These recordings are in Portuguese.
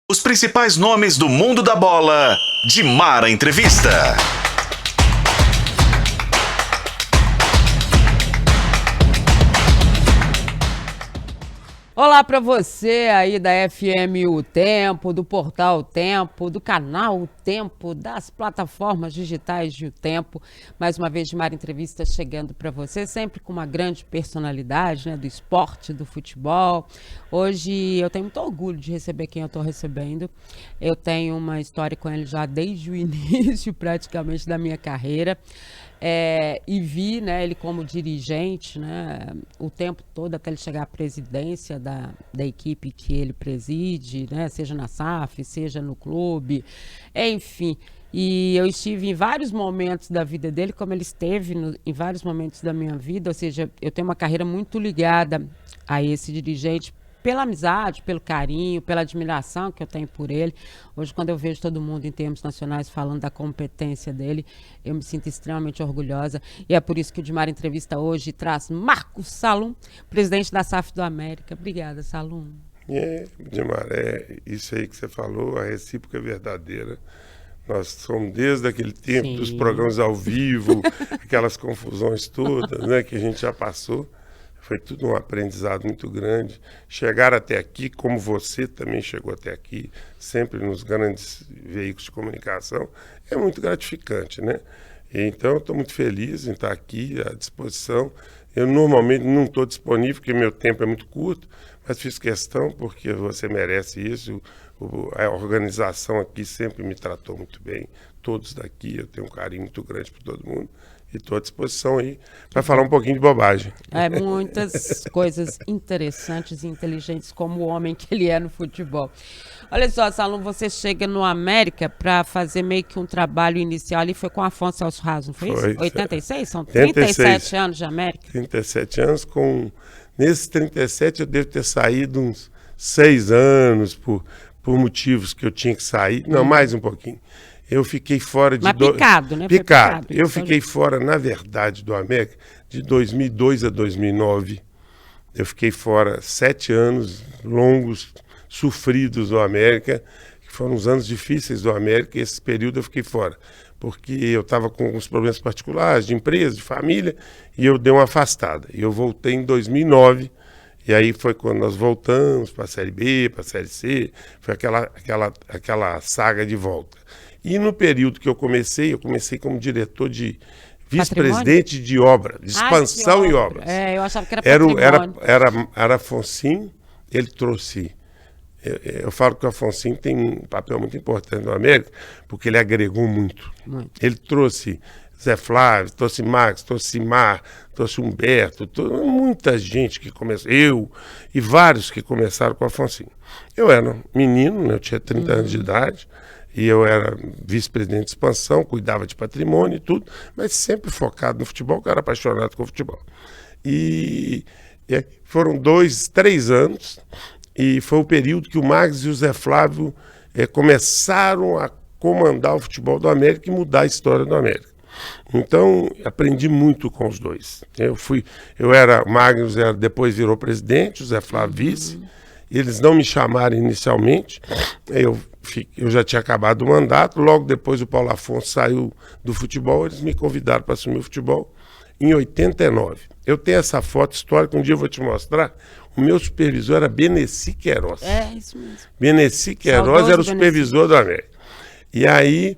Os principais nomes do mundo da bola, de Mara Entrevista. Olá para você aí da FM O Tempo, do portal O Tempo, do canal O Tempo, das plataformas digitais de O Tempo. Mais uma vez, Mara Entrevista chegando para você, sempre com uma grande personalidade, né, do esporte, do futebol. Hoje eu tenho muito orgulho de receber quem eu estou recebendo. Eu tenho uma história com ele já desde o início, praticamente, da minha carreira. E vi, né, ele como dirigente, né, o tempo todo até ele chegar à presidência da equipe que ele preside, né, seja na SAF, seja no clube, enfim. E eu estive em vários momentos da vida dele, como ele esteve em vários momentos da minha vida, ou seja, eu tenho uma carreira muito ligada a esse dirigente, pela amizade, pelo carinho, pela admiração que eu tenho por ele. Hoje, quando eu vejo todo mundo em termos nacionais falando da competência dele, eu me sinto extremamente orgulhosa. E é por isso que o Dimar Entrevista hoje traz Marcos Salum, presidente da SAF do América. Obrigada, Salum. Dimar, isso aí que você falou, a recíproca é verdadeira. Nós somos desde aquele tempo dos programas ao vivo, aquelas confusões todas, né, que a gente já passou. Foi tudo um aprendizado muito grande. Chegar até aqui, como você também chegou até aqui, sempre nos grandes veículos de comunicação, é muito gratificante, né? Então, eu estou muito feliz em estar aqui à disposição. Eu normalmente não estou disponível, porque meu tempo é muito curto, mas fiz questão, porque você merece isso. A organização aqui sempre me tratou muito bem. Todos daqui, eu tenho um carinho muito grande por todo mundo. E estou à disposição aí para falar um pouquinho de bobagem. Muitas coisas interessantes e inteligentes, como o homem que ele é no futebol. Olha só, Salum, você chega no América para fazer meio que um trabalho inicial ali, foi com Afonso Celso Raso, não foi isso? 86? São 37 anos de América? 37 anos, nesses 37 eu devo ter saído uns 6 anos por motivos que eu tinha que sair, não, mais um pouquinho. Eu fiquei fora de... Mas picado, né? Picado. Eu fiquei fora, na verdade, do América de 2002 a 2009. Eu fiquei fora 7 anos longos, sofridos do América, que foram os anos difíceis do América, e esse período eu fiquei fora. Porque eu estava com alguns problemas particulares, de empresa, de família, e eu dei uma afastada. E eu voltei em 2009, e aí foi quando nós voltamos para a Série B, para a Série C, foi aquela saga de volta. E no período que eu comecei como diretor de vice-presidente de obra, de expansão e obras. Eu achava que era patrimônio. Era Afonsinho, ele trouxe... Eu falo que o Afonsinho tem um papel muito importante no América, porque ele agregou muito. Ele trouxe Zé Flávio, trouxe Max, trouxe Simar, trouxe Humberto, muita gente que começou, eu e vários que começaram com o Afonsinho. Eu era menino, né, eu tinha 30 anos de idade, e eu era vice-presidente de expansão, cuidava de patrimônio e tudo, mas sempre focado no futebol, que eu era apaixonado com o futebol. E foram 2, 3 anos, e foi o período que o Max e o Zé Flávio começaram a comandar o futebol do América e mudar a história do América. Então, aprendi muito com os dois. O Magnus depois virou presidente, o Zé Flávio vice. Eles não me chamaram inicialmente, eu já tinha acabado o mandato, logo depois o Paulo Afonso saiu do futebol, eles me convidaram para assumir o futebol em 89. Eu tenho essa foto histórica, um dia eu vou te mostrar. O meu supervisor era Beneci Queiroz. Isso mesmo. Beneci Queiroz era o supervisor do América. E aí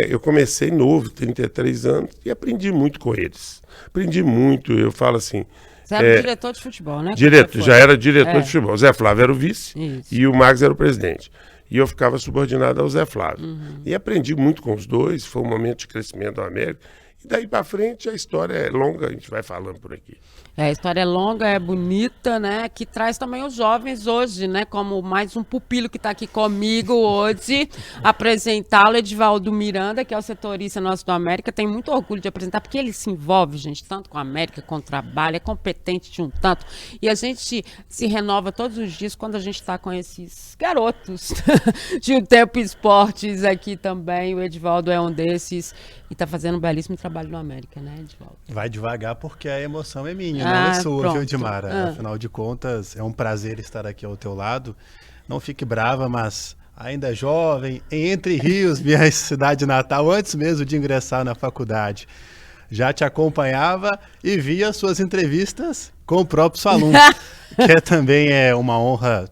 eu comecei novo, 33 anos, e aprendi muito com eles. Aprendi muito, eu falo assim... Você era diretor de futebol, né? Já era diretor de futebol. O Zé Flávio era o vice. Isso. E o Max era o presidente. E eu ficava subordinado ao Zé Flávio. E aprendi muito com os dois, foi um momento de crescimento do América. E daí para frente a história é longa, a gente vai falando por aqui. A história é longa, é bonita, né? Que traz também os jovens hoje, né? Como mais um pupilo que está aqui comigo hoje, apresentá-lo, Edivaldo Miranda, que é o setorista nosso do América. Tenho muito orgulho de apresentar, porque ele se envolve, gente, tanto com a América, com o trabalho, é competente de um tanto. E a gente se renova todos os dias quando a gente está com esses garotos de O Tempo Esportes aqui também. O Edivaldo é um desses e está fazendo um belíssimo trabalho no América, né, Edivaldo? Vai devagar porque a emoção é minha, não é sua, viu, Dimara? Afinal de contas, é um prazer estar aqui ao teu lado. não fique brava, mas ainda jovem, em Entre Rios, minha cidade natal, antes mesmo de ingressar na faculdade. Já te acompanhava e via suas entrevistas com o próprio Salum, que também é uma honra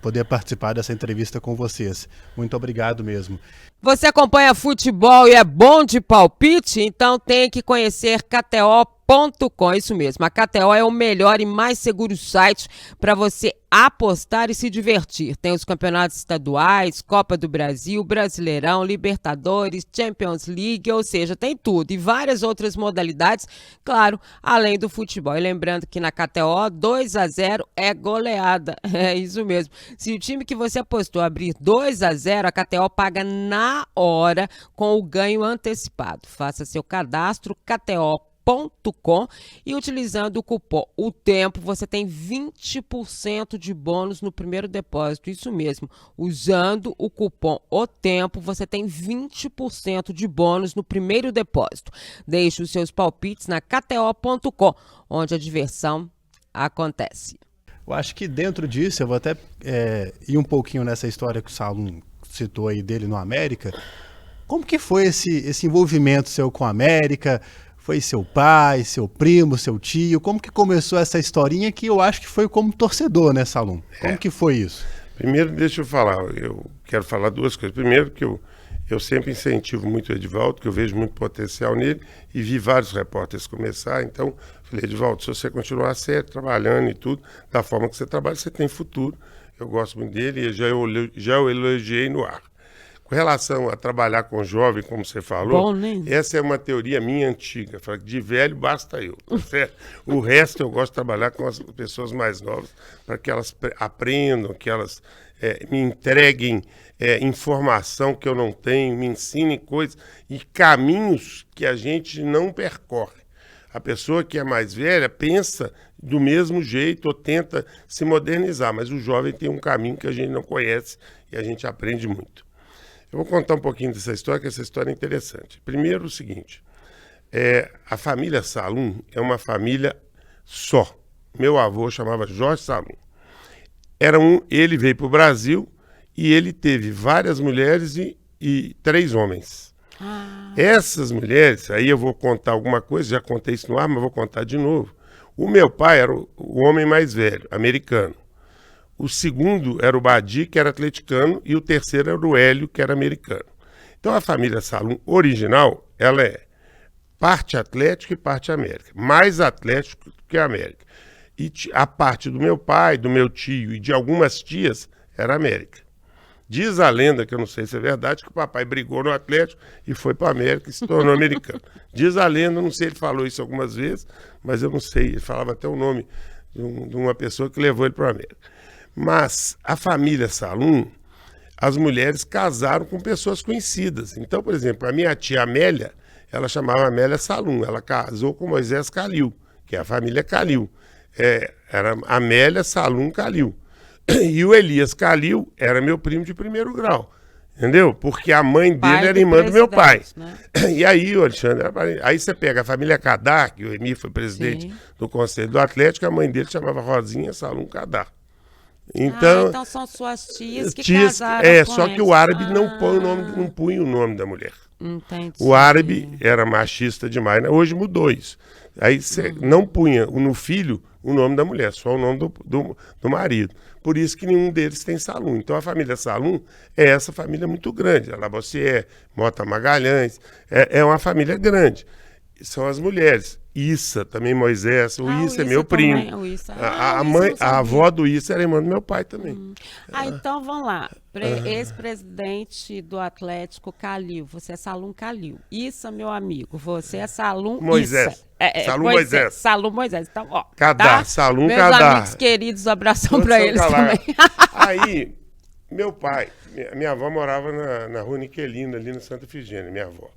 poder participar dessa entrevista com vocês. Muito obrigado mesmo. Você acompanha futebol e é bom de palpite? Então tem que conhecer KTO.com, isso mesmo. A KTO é o melhor e mais seguro site para você apostar e se divertir. Tem os campeonatos estaduais, Copa do Brasil, Brasileirão, Libertadores, Champions League, ou seja, tem tudo. E várias outras modalidades, claro, além do futebol. E lembrando que na KTO, 2-0 é goleada. É isso mesmo. Se o time que você apostou abrir 2-0, a KTO paga na hora com o ganho antecipado. Faça seu cadastro, KTO.com, e utilizando o cupom O Tempo, você tem 20% de bônus no primeiro depósito. Isso mesmo, usando o cupom O Tempo, você tem 20% de bônus no primeiro depósito. Deixe os seus palpites na KTO.com, onde a diversão acontece. Eu acho que dentro disso, eu vou até ir um pouquinho nessa história que o Salum citou aí dele no América. Como que foi esse envolvimento seu com a América? Foi seu pai, seu primo, seu tio? Como que começou essa historinha que eu acho que foi como torcedor, né, Salum? Como que foi isso? Primeiro, deixa eu falar, eu quero falar duas coisas. Primeiro, que eu sempre incentivo muito o Edivaldo, que eu vejo muito potencial nele, e vi vários repórteres começar, então falei, Edivaldo, se você continuar sério, trabalhando e tudo, da forma que você trabalha, você tem futuro. Eu gosto muito dele e já o elogiei no ar. Com relação a trabalhar com jovem, como você falou, essa é uma teoria minha antiga. De velho basta eu, tá certo? O resto eu gosto de trabalhar com as pessoas mais novas, para que elas aprendam, que elas me entreguem informação que eu não tenho, me ensinem coisas e caminhos que a gente não percorre. A pessoa que é mais velha pensa do mesmo jeito ou tenta se modernizar, mas o jovem tem um caminho que a gente não conhece e a gente aprende muito. Eu vou contar um pouquinho dessa história, que essa história é interessante. Primeiro, o seguinte, a família Salum é uma família só. Meu avô chamava Jorge Salum. Ele veio para o Brasil e ele teve várias mulheres e 3 homens. Essas mulheres, aí eu vou contar alguma coisa, já contei isso no ar, mas vou contar de novo. O meu pai era o homem mais velho, americano. O segundo era o Badi, que era atleticano, e o terceiro era o Hélio, que era americano. Então a família Salum original, ela é parte Atlético e parte América. Mais Atlético que América. E a parte do meu pai, do meu tio e de algumas tias era América. Diz a lenda, que eu não sei se é verdade, que o papai brigou no Atlético e foi para a América e se tornou americano. Diz a lenda, não sei, ele falou isso algumas vezes, mas eu não sei, ele falava até o nome de uma pessoa que levou ele para a América. Mas a família Salum, as mulheres casaram com pessoas conhecidas. Então, por exemplo, a minha tia Amélia, ela chamava Amélia Salum, ela casou com Moisés Calil, que é a família Calil. Era Amélia Salum Calil. E o Elias Calil era meu primo de primeiro grau, entendeu? Porque a mãe dele era irmã do meu pai. Né? E aí, Alexandre, aí você pega a família Cadar, que o Emir foi presidente do Conselho do Atlético, a mãe dele chamava Rosinha Salum Cadar. Então são suas tias que casaram com só que o árabe não punha o nome da mulher. Entendi. O árabe era machista demais, né? Hoje mudou isso. Aí você não punha no filho o nome da mulher, só o nome do marido. Por isso que nenhum deles tem Salum. Então a família Salum é essa família muito grande. A Labossière, Mota Magalhães, é uma família grande. São as mulheres. Issa, também Moisés, o Issa é meu primo. A avó do Issa era irmã do meu pai também. Então vamos lá. Ex-presidente do Atlético Calil, você é Salum Calil. Issa, meu amigo, você é Salum Moisés. Issa. Salum Moisés. Salum Moisés. Então, ó. Cadar, Salum Meus Cadar. amigos queridos, abração para eles também. Aí, meu pai, minha avó morava na rua Niquelina, ali no Santa Efigênia, minha avó.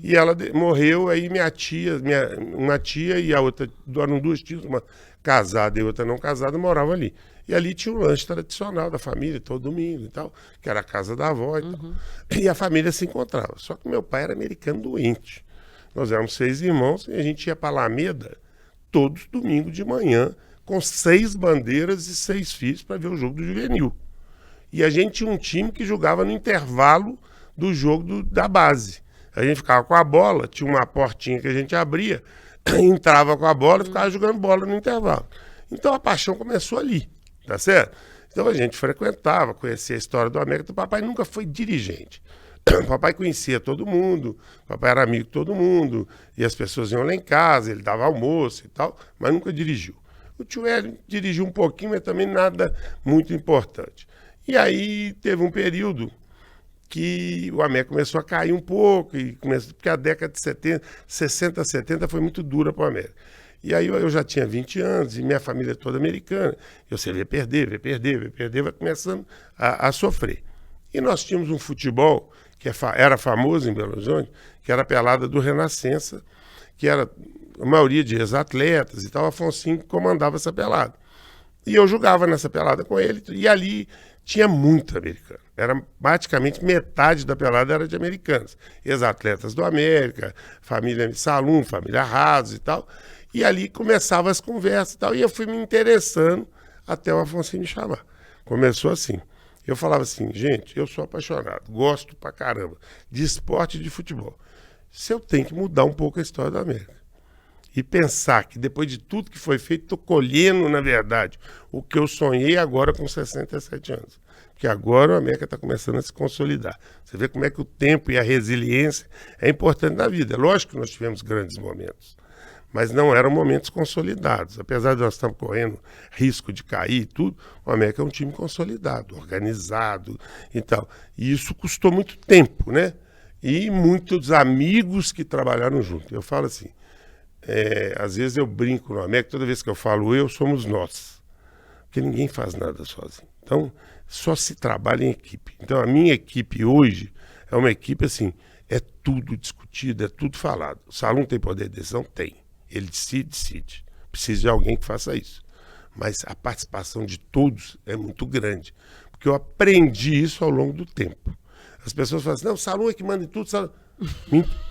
E ela morreu, aí uma tia e a outra, eram 2 tias, uma casada e outra não casada, moravam ali. E ali tinha um lanche tradicional da família, todo domingo e tal, que era a casa da avó e tal. E a família se encontrava. Só que meu pai era americano doente. Nós éramos 6 irmãos e a gente ia para Alameda todos domingos de manhã, com 6 bandeiras e 6 filhos para ver o jogo do Juvenil. E a gente tinha um time que jogava no intervalo do jogo da base. A gente ficava com a bola, tinha uma portinha que a gente abria, entrava com a bola e ficava jogando bola no intervalo. Então a paixão começou ali, tá certo? Então a gente frequentava, conhecia a história do América. O papai nunca foi dirigente. O papai conhecia todo mundo, o papai era amigo de todo mundo, e as pessoas iam lá em casa, ele dava almoço e tal, mas nunca dirigiu. O tio Hélio dirigiu um pouquinho, mas também nada muito importante. E aí teve um período que o América começou a cair um pouco, porque a década de 60, 70 foi muito dura para o América. E aí eu já tinha 20 anos e minha família é toda americana. Você vê perder, vai começando a sofrer. E nós tínhamos um futebol que era famoso em Belo Horizonte, que era a pelada do Renascença, que era a maioria de ex-atletas e tal. Afonsinho comandava essa pelada. E eu jogava nessa pelada com ele, e ali tinha muito americano. Era praticamente metade da pelada era de americanos. Ex-atletas do América, família Salum, família Rasos e tal. E ali começavam as conversas e tal. E eu fui me interessando até o Afonsinho me chamar. Começou assim. Eu falava assim, gente, eu sou apaixonado, gosto pra caramba de esporte e de futebol. Se eu tenho que mudar um pouco a história da América. E pensar que depois de tudo que foi feito, estou colhendo, na verdade, o que eu sonhei agora com 67 anos. Porque agora a América está começando a se consolidar. Você vê como é que o tempo e a resiliência é importante na vida. É lógico que nós tivemos grandes momentos, mas não eram momentos consolidados. Apesar de nós estarmos correndo risco de cair e tudo, o América é um time consolidado, organizado e tal. E isso custou muito tempo, né? E muitos amigos que trabalharam junto. Eu falo assim, às vezes eu brinco no América, toda vez que eu falo somos nós. Porque ninguém faz nada sozinho. Então, só se trabalha em equipe. Então, a minha equipe hoje é uma equipe assim, é tudo discutido, é tudo falado. O Salum tem poder de decisão? Tem. Ele decide. Precisa de alguém que faça isso. Mas a participação de todos é muito grande. Porque eu aprendi isso ao longo do tempo. As pessoas falam assim, não, o Salum é que manda em tudo.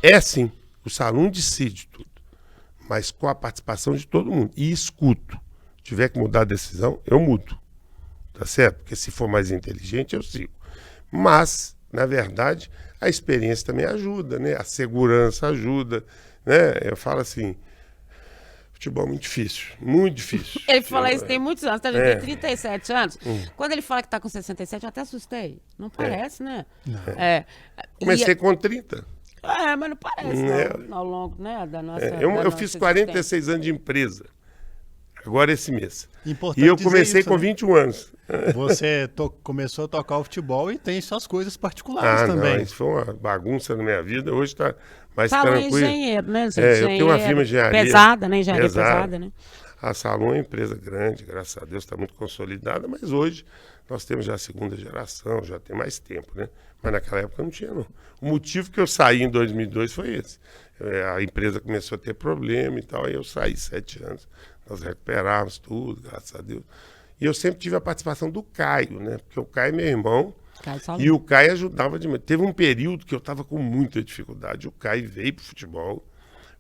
É sim, o Salum decide tudo. Mas com a participação de todo mundo. E escuto. Se tiver que mudar a decisão, eu mudo. Tá certo? Porque se for mais inteligente, eu sigo. Mas, na verdade, a experiência também ajuda, né? A segurança ajuda, né? Eu falo assim, futebol é muito difícil, muito difícil. Ele fala isso tem muitos anos, tá? Ele tem 37 anos. Quando ele fala que tá com 67, eu até assustei. Não parece, né? Não. Comecei com 30. Mas não parece, não, ao longo, né, da nossa eu fiz 46 anos de empresa, agora esse mês. Importante E eu dizer comecei isso, com né? 21 anos. Você começou a tocar o futebol e tem suas coisas particulares também. Não, isso foi uma bagunça na minha vida, hoje está mais Salum é tranquilo. engenheiro, né, gente? Eu tenho uma firma de engenharia. Pesada, né? Engenharia pesada, né? A Salum é uma empresa grande, graças a Deus, está muito consolidada, mas hoje nós temos já a segunda geração, já tem mais tempo, né? Mas naquela época não tinha, não. O motivo que eu saí em 2002 foi esse. A empresa começou a ter problema e tal, aí eu saí 7 anos. Nós recuperávamos tudo, graças a Deus. E eu sempre tive a participação do Caio, né? Porque o Caio é meu irmão. E o Caio ajudava demais. Teve um período que eu estava com muita dificuldade. O Caio veio para o futebol.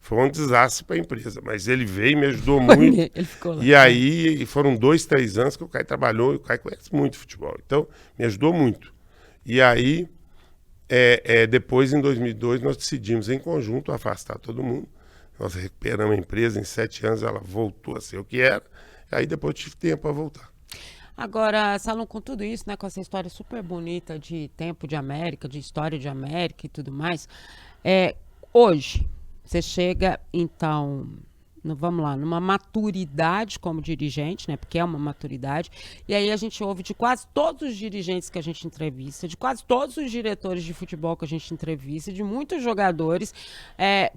Foi um desastre para a empresa, mas ele veio e me ajudou muito. Ele ficou lá. E aí foram 2, 3 anos que o Caio trabalhou, e o Caio conhece muito futebol. Então, me ajudou muito. E aí, depois, em 2002, nós decidimos em conjunto afastar todo mundo. Nós recuperamos a empresa, em 7 anos ela voltou a ser o que era. Aí depois tive tempo para voltar. Agora, Salum, com tudo isso, né, com essa história super bonita de tempo de América, de história de América e tudo mais, hoje, você chega, então, vamos lá, numa maturidade como dirigente, né, porque é uma maturidade, e aí a gente ouve de quase todos os dirigentes que a gente entrevista, de quase todos os diretores de futebol que a gente entrevista, de muitos jogadores,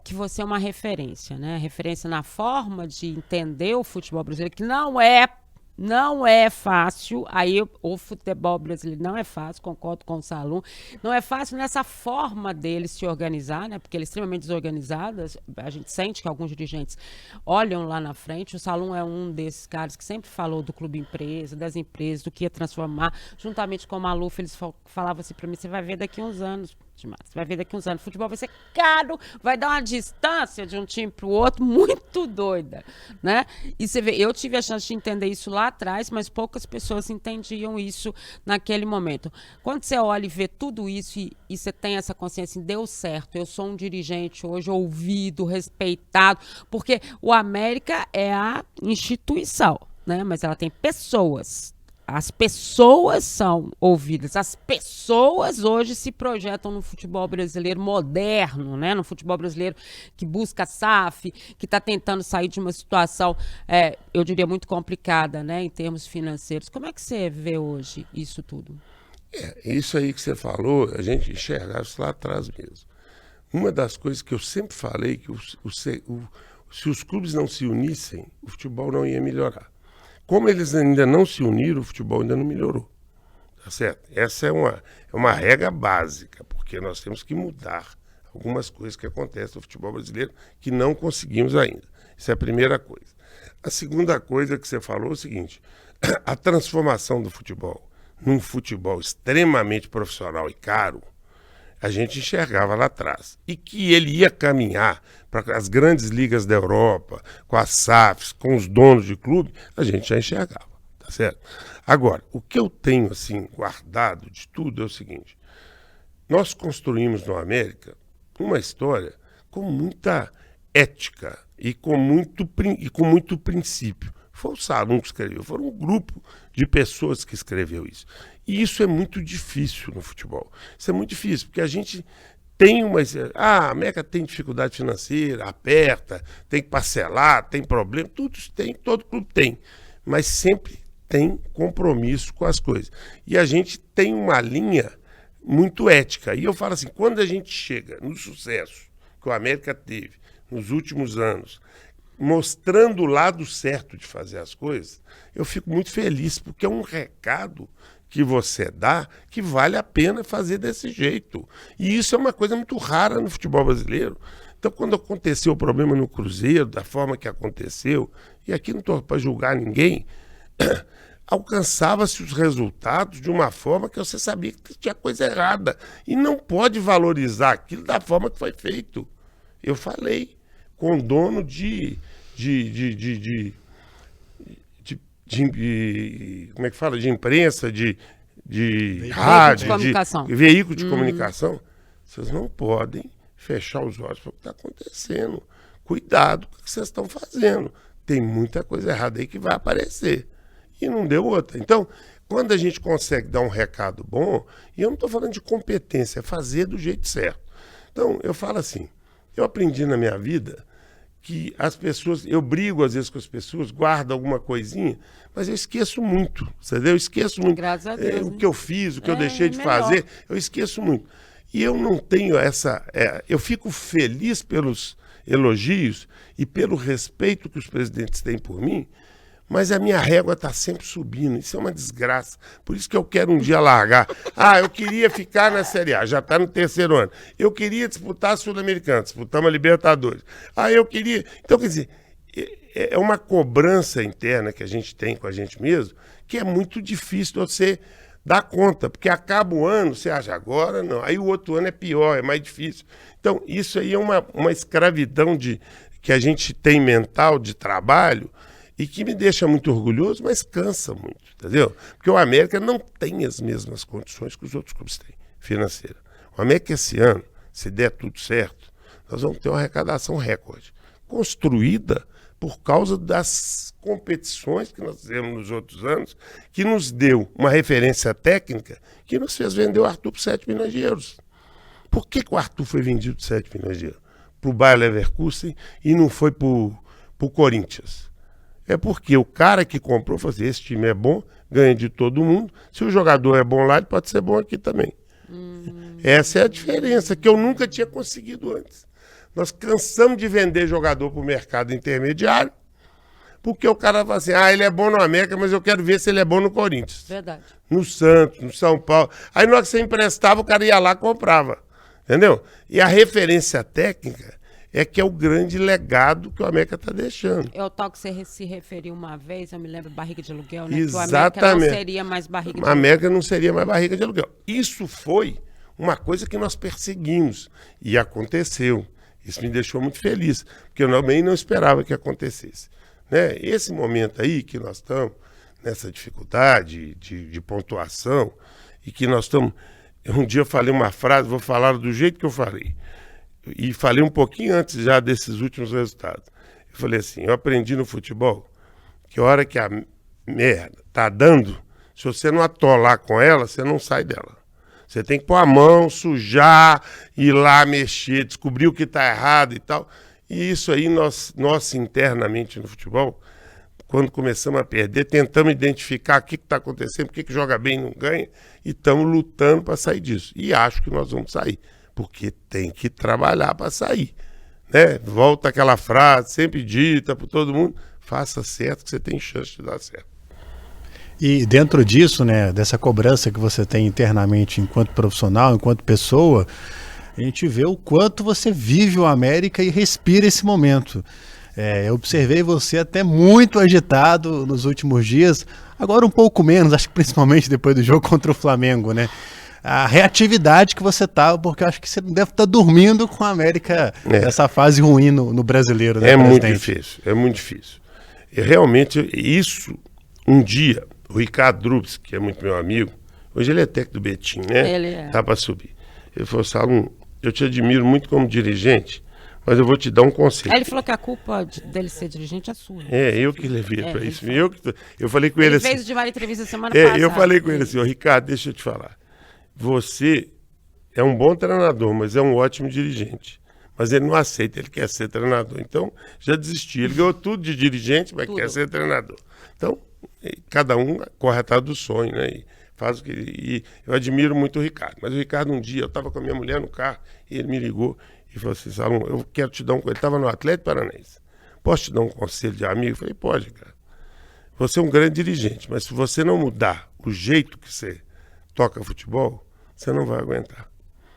que você é uma referência, né, referência na forma de entender o futebol brasileiro, que não é fácil, aí o futebol brasileiro não é fácil, concordo com o Salum, não é fácil nessa forma dele se organizar, né, porque ele é extremamente desorganizado, a gente sente que alguns dirigentes olham lá na frente, o Salum é um desses caras que sempre falou do clube empresa, das empresas, do que ia transformar, juntamente com o Maluf, eles falavam assim para mim, você vai ver daqui a uns anos, demais. Você vai ver daqui uns anos, o futebol vai ser caro, vai dar uma distância de um time para o outro muito doida, né? E você vê, eu tive a chance de entender isso lá atrás, mas poucas pessoas entendiam isso naquele momento. Quando você olha e vê tudo isso e você tem essa consciência, assim, deu certo, eu sou um dirigente hoje ouvido, respeitado, porque o América é a instituição, né? Mas ela tem pessoas. As pessoas são ouvidas, as pessoas hoje se projetam no futebol brasileiro moderno, né? No futebol brasileiro que busca SAF, que está tentando sair de uma situação, eu diria, muito complicada, né? Em termos financeiros. Como é que você vê hoje isso tudo? Isso aí que você falou, a gente enxergava isso lá atrás mesmo. Uma das coisas que eu sempre falei, que se os clubes não se unissem, o futebol não ia melhorar. Como eles ainda não se uniram, o futebol ainda não melhorou. Tá certo? Essa é uma regra básica, porque nós temos que mudar algumas coisas que acontecem no futebol brasileiro que não conseguimos ainda. Isso é a primeira coisa. A segunda coisa que você falou é o seguinte: a transformação do futebol num futebol extremamente profissional e caro, a gente enxergava lá atrás. E que ele ia caminhar para as grandes ligas da Europa, com as SAFs, com os donos de clube, a gente já enxergava, tá certo? Agora, o que eu tenho assim guardado de tudo é o seguinte: nós construímos no América uma história com muita ética e com muito princípio. Foi o Salum que escreveu, foi um grupo de pessoas que escreveu isso. E isso é muito difícil no futebol. Isso é muito difícil, porque a gente tem a América tem dificuldade financeira, aperta, tem que parcelar, tem problema, tudo isso tem, todo clube tem. Mas sempre tem compromisso com as coisas. E a gente tem uma linha muito ética. E eu falo assim, quando a gente chega no sucesso que o América teve nos últimos anos, mostrando o lado certo de fazer as coisas, eu fico muito feliz, porque é um recado que você dá que vale a pena fazer desse jeito. E isso é uma coisa muito rara no futebol brasileiro. Então, quando aconteceu o problema no Cruzeiro, da forma que aconteceu, e aqui não estou para julgar ninguém, alcançava-se os resultados de uma forma que você sabia que tinha coisa errada. E não pode valorizar aquilo da forma que foi feito. Eu falei com o dono de como é que fala? De imprensa, de rádio, de veículo de comunicação. Vocês não podem fechar os olhos para o que está acontecendo. Cuidado com o que vocês estão fazendo. Tem muita coisa errada aí que vai aparecer. E não deu outra. Então, quando a gente consegue dar um recado bom, e eu não estou falando de competência, é fazer do jeito certo. Então, eu falo assim, eu aprendi na minha vida que as pessoas, eu brigo às vezes com as pessoas, guardo alguma coisinha, mas eu esqueço muito, entendeu? Eu esqueço muito. Graças a Deus, o que eu fiz, o que eu deixei de fazer, eu esqueço muito. E eu não tenho eu fico feliz pelos elogios e pelo respeito que os presidentes têm por mim, mas a minha régua está sempre subindo. Isso é uma desgraça. Por isso que eu quero um dia largar. Eu queria ficar na Série A, já está no 3º ano. Eu queria disputar a Sul-Americana, disputamos a Libertadores. Eu queria... Então, quer dizer, é uma cobrança interna que a gente tem com a gente mesmo, que é muito difícil de você dar conta, porque acaba o ano, você acha, agora não. Aí o outro ano é pior, é mais difícil. Então, isso aí é uma escravidão que a gente tem mental de trabalho, e que me deixa muito orgulhoso, mas cansa muito, entendeu? Porque o América não tem as mesmas condições que os outros clubes têm, financeira. O América esse ano, se der tudo certo, nós vamos ter uma arrecadação recorde, construída por causa das competições que nós fizemos nos outros anos, que nos deu uma referência técnica que nos fez vender o Arthur por 7 milhões de euros. Por que o Arthur foi vendido por 7 milhões de euros? Para o Bayer Leverkusen e não foi para o Corinthians. É porque o cara que comprou falou assim, esse time é bom, ganha de todo mundo. Se o jogador é bom lá, ele pode ser bom aqui também. Essa é a diferença que eu nunca tinha conseguido antes. Nós cansamos de vender jogador para o mercado intermediário, porque o cara fala assim, ele é bom no América, mas eu quero ver se ele é bom no Corinthians. Verdade. No Santos, no São Paulo. Aí na hora que você emprestava, o cara ia lá e comprava. Entendeu? E a referência técnica é que é o grande legado que o América está deixando. É o tal que você se referiu uma vez, eu me lembro, barriga de aluguel, né? Exatamente. Que o América não seria mais barriga de aluguel. A América não seria mais barriga de aluguel. Isso foi uma coisa que nós perseguimos e aconteceu. Isso me deixou muito feliz, porque eu também não esperava que acontecesse. Né? Esse momento aí que nós estamos, nessa dificuldade de pontuação, e que nós estamos... Um dia eu falei uma frase, vou falar do jeito que eu falei, e falei um pouquinho antes já desses últimos resultados. Eu falei assim, eu aprendi no futebol que a hora que a merda tá dando, se você não atolar com ela, você não sai dela. Você tem que pôr a mão, sujar, ir lá mexer, descobrir o que está errado e tal. E isso aí nós internamente no futebol, quando começamos a perder, tentamos identificar o que está acontecendo, por que joga bem e não ganha, e estamos lutando para sair disso. E acho que nós vamos sair, porque tem que trabalhar para sair. Né? Volta aquela frase, sempre dita para todo mundo, faça certo que você tem chance de dar certo. E dentro disso, né, dessa cobrança que você tem internamente enquanto profissional, enquanto pessoa, a gente vê o quanto você vive o América e respira esse momento. Eu observei você até muito agitado nos últimos dias, agora um pouco menos, acho que principalmente depois do jogo contra o Flamengo, né? A reatividade que você tá, porque eu acho que você não deve estar dormindo com a América nessa fase ruim no brasileiro, né, muito difícil, é muito difícil. E realmente, isso, um dia, o Ricardo Drubs, que é muito meu amigo, hoje ele é técnico do Betim, né? Ele é. Tá para subir. Ele falou, Salum, eu te admiro muito como dirigente, mas eu vou te dar um conselho. Aí ele falou que a culpa dele ser dirigente é sua. Eu que levei para isso. Eu falei com ele assim. Ele fez de uma entrevista semana passada. Eu falei com ele assim, Ricardo, deixa eu te falar. Você é um bom treinador, mas é um ótimo dirigente. Mas ele não aceita, ele quer ser treinador. Então, já desistiu. Ele ganhou tudo de dirigente, mas quer ser treinador. Então, cada um corre atrás do sonho, né? E faz o que... E eu admiro muito o Ricardo. Mas o Ricardo, um dia, eu estava com a minha mulher no carro, e ele me ligou e falou assim, Salum, eu quero te dar um... Ele estava no Atlético Paranaense. Posso te dar um conselho de amigo? Eu falei, pode, cara. Você é um grande dirigente, mas se você não mudar o jeito que você toca futebol, você não vai aguentar.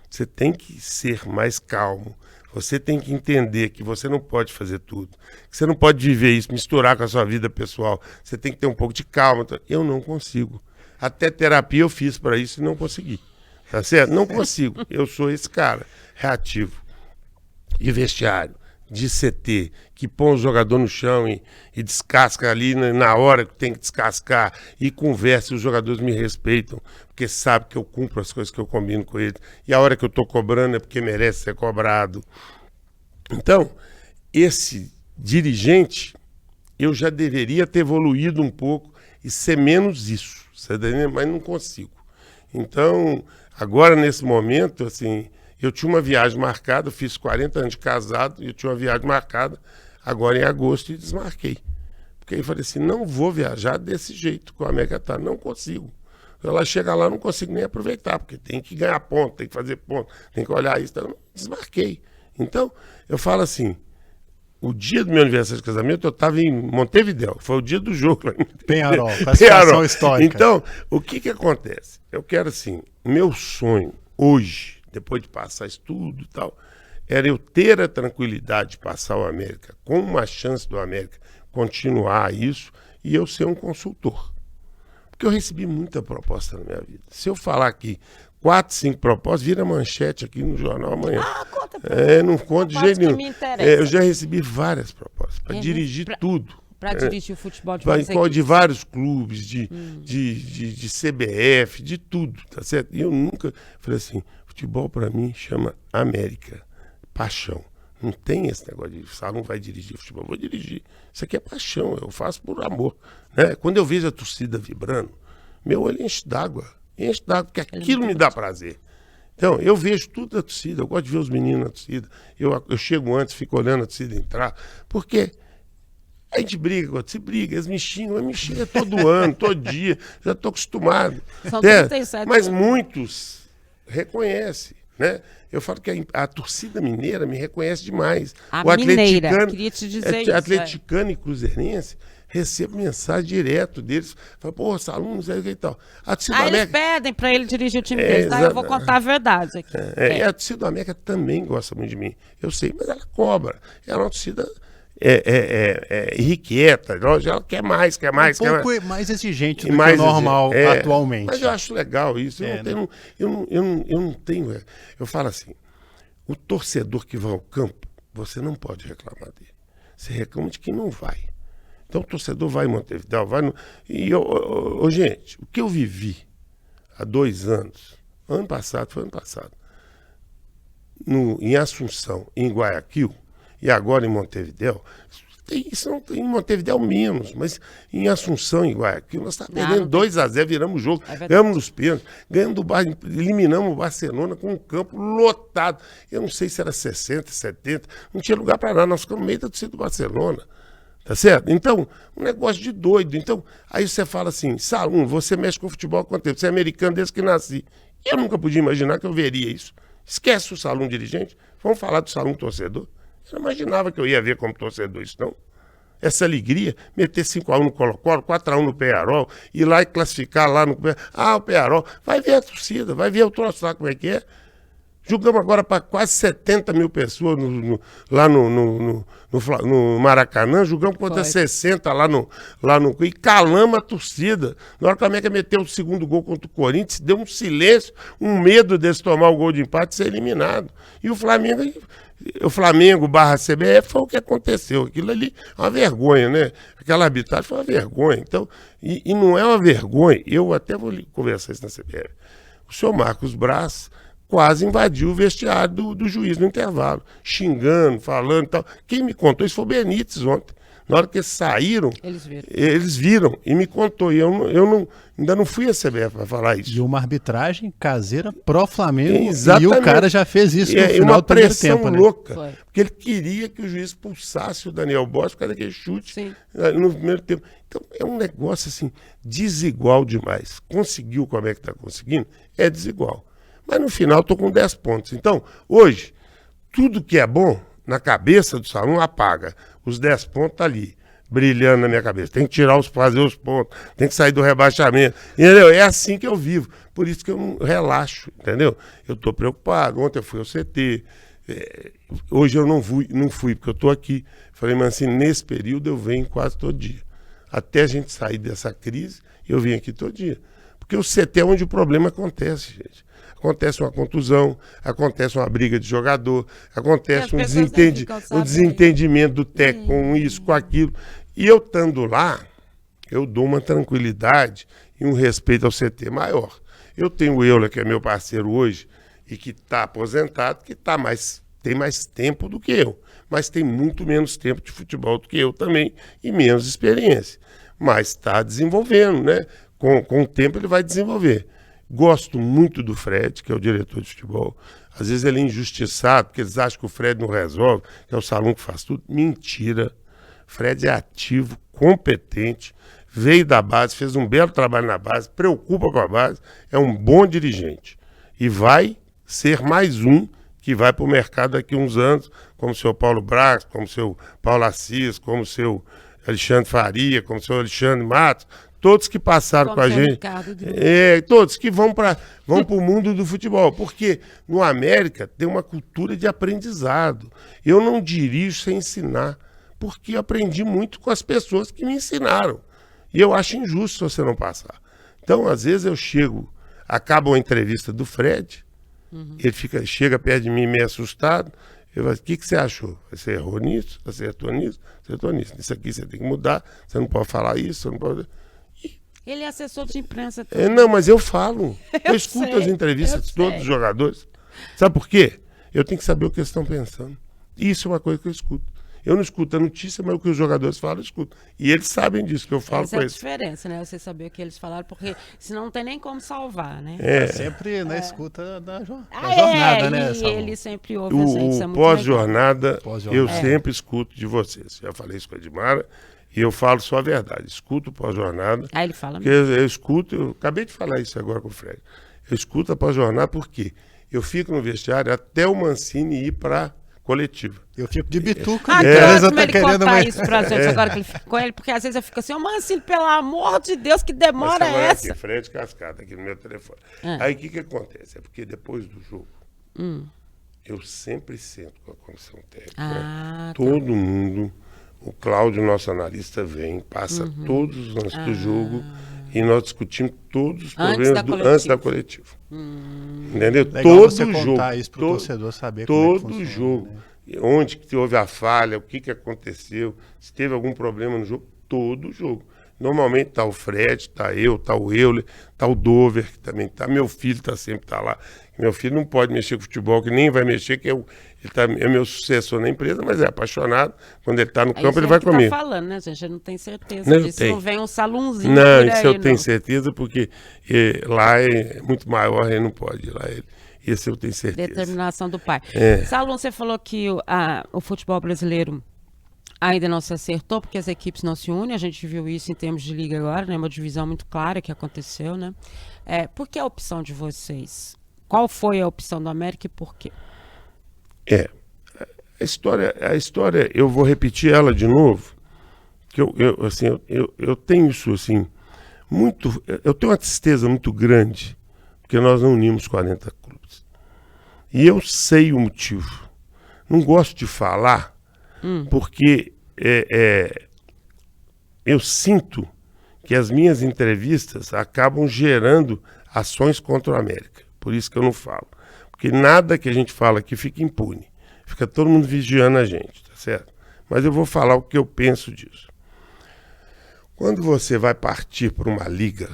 Você tem que ser mais calmo. Você tem que entender que você não pode fazer tudo. Que você não pode viver isso, misturar com a sua vida pessoal. Você tem que ter um pouco de calma. Eu não consigo. Até terapia eu fiz para isso e não consegui. Tá certo? Não consigo. Eu sou esse cara reativo. De vestiário, de CT, que põe o jogador no chão e descasca ali na hora que tem que descascar, e conversa, e os jogadores me respeitam, porque sabem que eu cumpro as coisas que eu combino com eles, e a hora que eu estou cobrando é porque merece ser cobrado. Então, esse dirigente, eu já deveria ter evoluído um pouco e ser menos isso, mas não consigo. Então, agora nesse momento, assim... Eu tinha uma viagem marcada, eu fiz 40 anos de casado, e eu tinha uma viagem marcada agora em agosto e desmarquei. Porque aí eu falei assim, não vou viajar desse jeito que o América está, não consigo. Ela chega lá, não consigo nem aproveitar, porque tem que ganhar ponto, tem que fazer ponto, tem que olhar isso, então, desmarquei. Então, eu falo assim, o dia do meu aniversário de casamento eu estava em Montevidéu, foi o dia do jogo. Penharol, classificação histórica. Então, o que acontece? Eu quero assim, meu sonho hoje, depois de passar isso tudo e tal, era eu ter a tranquilidade de passar o América, com uma chance do América continuar isso, e eu ser um consultor. Porque eu recebi muita proposta na minha vida. Se eu falar aqui 4, 5 propostas, vira manchete aqui no jornal amanhã. Conta não conto de jeito nenhum. Eu já recebi várias propostas, para dirigir tudo. Para dirigir o futebol de vários clubes, de CBF, de tudo, tá certo? E eu nunca falei assim, futebol para mim chama América, paixão. Não tem esse negócio de Salum vai dirigir futebol, eu vou dirigir. Isso aqui é paixão, eu faço por amor. Né? Quando eu vejo a torcida vibrando, meu olho enche d'água, porque aquilo me dá prazer. Então, eu vejo tudo da torcida, eu gosto de ver os meninos na torcida. Eu chego antes, fico olhando a torcida entrar, porque... A gente briga, eles me xingam todo ano, todo dia, já estou acostumado. São 37 mas muitos reconhecem, né? Eu falo que a torcida mineira me reconhece demais. O mineira, queria te dizer isso. Atleticano e cruzeirense, recebo mensagem direto deles, falo, pô, Salum, não sei o que e tal. Eles pedem para ele dirigir o time deles, tá? Eu vou contar a verdade aqui. E a torcida do América também gosta muito de mim, eu sei, mas ela cobra. É uma torcida... irrequieta, ela quer mais, quer mais. Um pouco mais exigente do que mais o normal atualmente. Mas eu acho legal isso. Eu não tenho. Eu falo assim: o torcedor que vai ao campo, você não pode reclamar dele. Você reclama de quem não vai. Então o torcedor vai em Montevidéu, vai no. E gente, o que eu vivi há 2 anos, foi ano passado, em Assunção, em Guayaquil, e agora em Montevidéu, isso não tem em Montevidéu menos, mas em Assunção, em Guayaquil, nós estávamos perdendo 2-0, viramos o jogo, ganhamos nos pênaltis, eliminamos o Barcelona com um campo lotado. Eu não sei se era 60, 70, não tinha lugar para nada, nós ficamos no meio da torcida do Barcelona. Tá certo? Então, um negócio de doido. Então, aí você fala assim, Salum, você mexe com futebol há quanto tempo? Você é americano desde que nasci. Eu nunca podia imaginar que eu veria isso. Esquece o Salum dirigente, vamos falar do Salum torcedor. Eu não imaginava que eu ia ver como torcedor isso, não. Essa alegria, meter 5-1 no Colo-Colo, 4-1 no Peñarol, ir lá e classificar lá no... o Peñarol. Vai ver a torcida, vai ver o troço lá como é que é. Jogamos agora para quase 70 mil pessoas lá no Maracanã, jogamos contra 60 lá no. E calamos a torcida. Na hora que a América meteu o segundo gol contra o Corinthians, deu um silêncio, um medo desse tomar o gol de empate e ser eliminado. E o Flamengo barra CBF foi o que aconteceu. Aquilo ali é uma vergonha, né? Aquela arbitragem foi uma vergonha. Então, e não é uma vergonha, eu até vou conversar isso na CBF. O senhor Marcos Braz quase invadiu o vestiário do juiz no intervalo, xingando, falando e tal. Quem me contou isso foi o Benítez ontem. Na hora que eles saíram, eles viram e me contou. E ainda não fui à CBF para falar isso. E uma arbitragem caseira pró-Flamengo. Exatamente. E o cara já fez isso no final do primeiro tempo. Uma pressão louca. Porque ele queria que o juiz expulsasse o Daniel Borges por causa daquele chute no primeiro tempo. Então é um negócio assim, desigual demais. Conseguiu como é que está conseguindo? É desigual. Mas no final estou com 10 pontos. Então, hoje, tudo que é bom na cabeça do Salum apaga. Os 10 pontos estão ali, brilhando na minha cabeça. Tem que fazer os pontos, tem que sair do rebaixamento. Entendeu? É assim que eu vivo. Por isso que eu não relaxo, entendeu? Eu estou preocupado. Ontem eu fui ao CT. Hoje eu não fui, porque eu estou aqui. Falei, mas assim, nesse período eu venho quase todo dia. Até a gente sair dessa crise, eu venho aqui todo dia. Porque o CT é onde o problema acontece, gente. Acontece uma contusão, acontece uma briga de jogador, acontece um desentendimento do técnico com isso, com aquilo. E eu estando lá, eu dou uma tranquilidade e um respeito ao CT maior. Eu tenho o Euler, que é meu parceiro hoje, e que está aposentado, que tem mais tempo do que eu, mas tem muito menos tempo de futebol do que eu também, e menos experiência. Mas está desenvolvendo, né? Com o tempo ele vai desenvolver. Gosto muito do Fred, que é o diretor de futebol. Às vezes ele é injustiçado, porque eles acham que o Fred não resolve, que é o Salum que faz tudo. Mentira. Fred é ativo, competente, veio da base, fez um belo trabalho na base, preocupa com a base, é um bom dirigente. E vai ser mais um que vai para o mercado daqui a uns anos, como o seu Paulo Braz, como o seu Paulo Assis, como o seu Alexandre Faria, como o seu Alexandre Matos. Todos que passaram com a gente, todos que vão para o mundo do futebol, porque no América tem uma cultura de aprendizado. Eu não dirijo sem ensinar, porque eu aprendi muito com as pessoas que me ensinaram. E eu acho injusto você não passar. Então, às vezes eu acaba uma entrevista do Fred, ele chega perto de mim meio assustado, eu falo, o que você achou? Você errou nisso? Acertou nisso? Acertou nisso. Isso aqui você tem que mudar, você não pode falar isso, você não pode... Ele é assessor de imprensa também. Não, mas eu falo. Eu escuto as entrevistas de todos os jogadores. Sabe por quê? Eu tenho que saber o que eles estão pensando. Isso é uma coisa que eu escuto. Eu não escuto a notícia, mas o que os jogadores falam, eu escuto. E eles sabem disso, que eu falo com eles. Essa é a diferença, né? Você saber o que eles falaram, porque senão não tem nem como salvar, né? Sempre na escuta da jornada, né? E ele sempre ouve a gente. O pós-jornada, eu sempre escuto de vocês. Já falei isso com a Edmara. E eu falo só a verdade, escuto pós-jornada. Ele fala mesmo. Eu escuto, eu acabei de falar isso agora com o Fred. Eu escuto a pós-jornada porque eu fico no vestiário até o Mancini ir para coletiva. Eu fico de bituca. Como ele contar isso pra gente agora que ele fica com ele, porque às vezes eu fico assim, Mancini, pelo amor de Deus, que demora é essa? Aqui, Fred Cascata, aqui no meu telefone. Aí o que acontece? É porque depois do jogo, eu sempre sento com a comissão técnica. Todo mundo O Cláudio, nosso analista, vem, passa todos os lances do jogo e nós discutimos todos os problemas antes da coletiva. Entendeu? Legal Todo você jogo. contar isso pro torcedor saber como é que Todo funciona, jogo. né? Onde que houve a falha, o que aconteceu, se teve algum problema no jogo, todo jogo. Normalmente tá o Fred, tá eu, tá o Euler, tá o Dover, que também tá, meu filho sempre tá lá. Meu filho não pode mexer com futebol, que nem vai mexer, que é meu sucessor na empresa, mas é apaixonado. Quando ele tá no campo, ele vai comigo. Tá falando, né, gente? Eu não tenho certeza Não, disso. tem. Não vem um salãozinho Não, por isso aí, eu tenho não. certeza, porque lá é muito maior, ele não pode ir lá. Esse eu tenho certeza. Determinação do pai. É. Salom, você falou que o futebol brasileiro ainda não se acertou, porque as equipes não se unem. A gente viu isso em termos de liga agora, né? Uma divisão muito clara que aconteceu, né? Por que a opção de vocês? Qual foi a opção do América e por quê? A história, eu vou repetir ela de novo, que eu tenho isso, assim, muito, eu tenho uma tristeza muito grande, porque nós não unimos 40 clubes. E eu sei o motivo. Não gosto de falar, porque eu sinto que as minhas entrevistas acabam gerando ações contra o América. Por isso que eu não falo. Porque nada que a gente fala aqui fica impune. Fica todo mundo vigiando a gente, tá certo? Mas eu vou falar o que eu penso disso. Quando você vai partir para uma liga,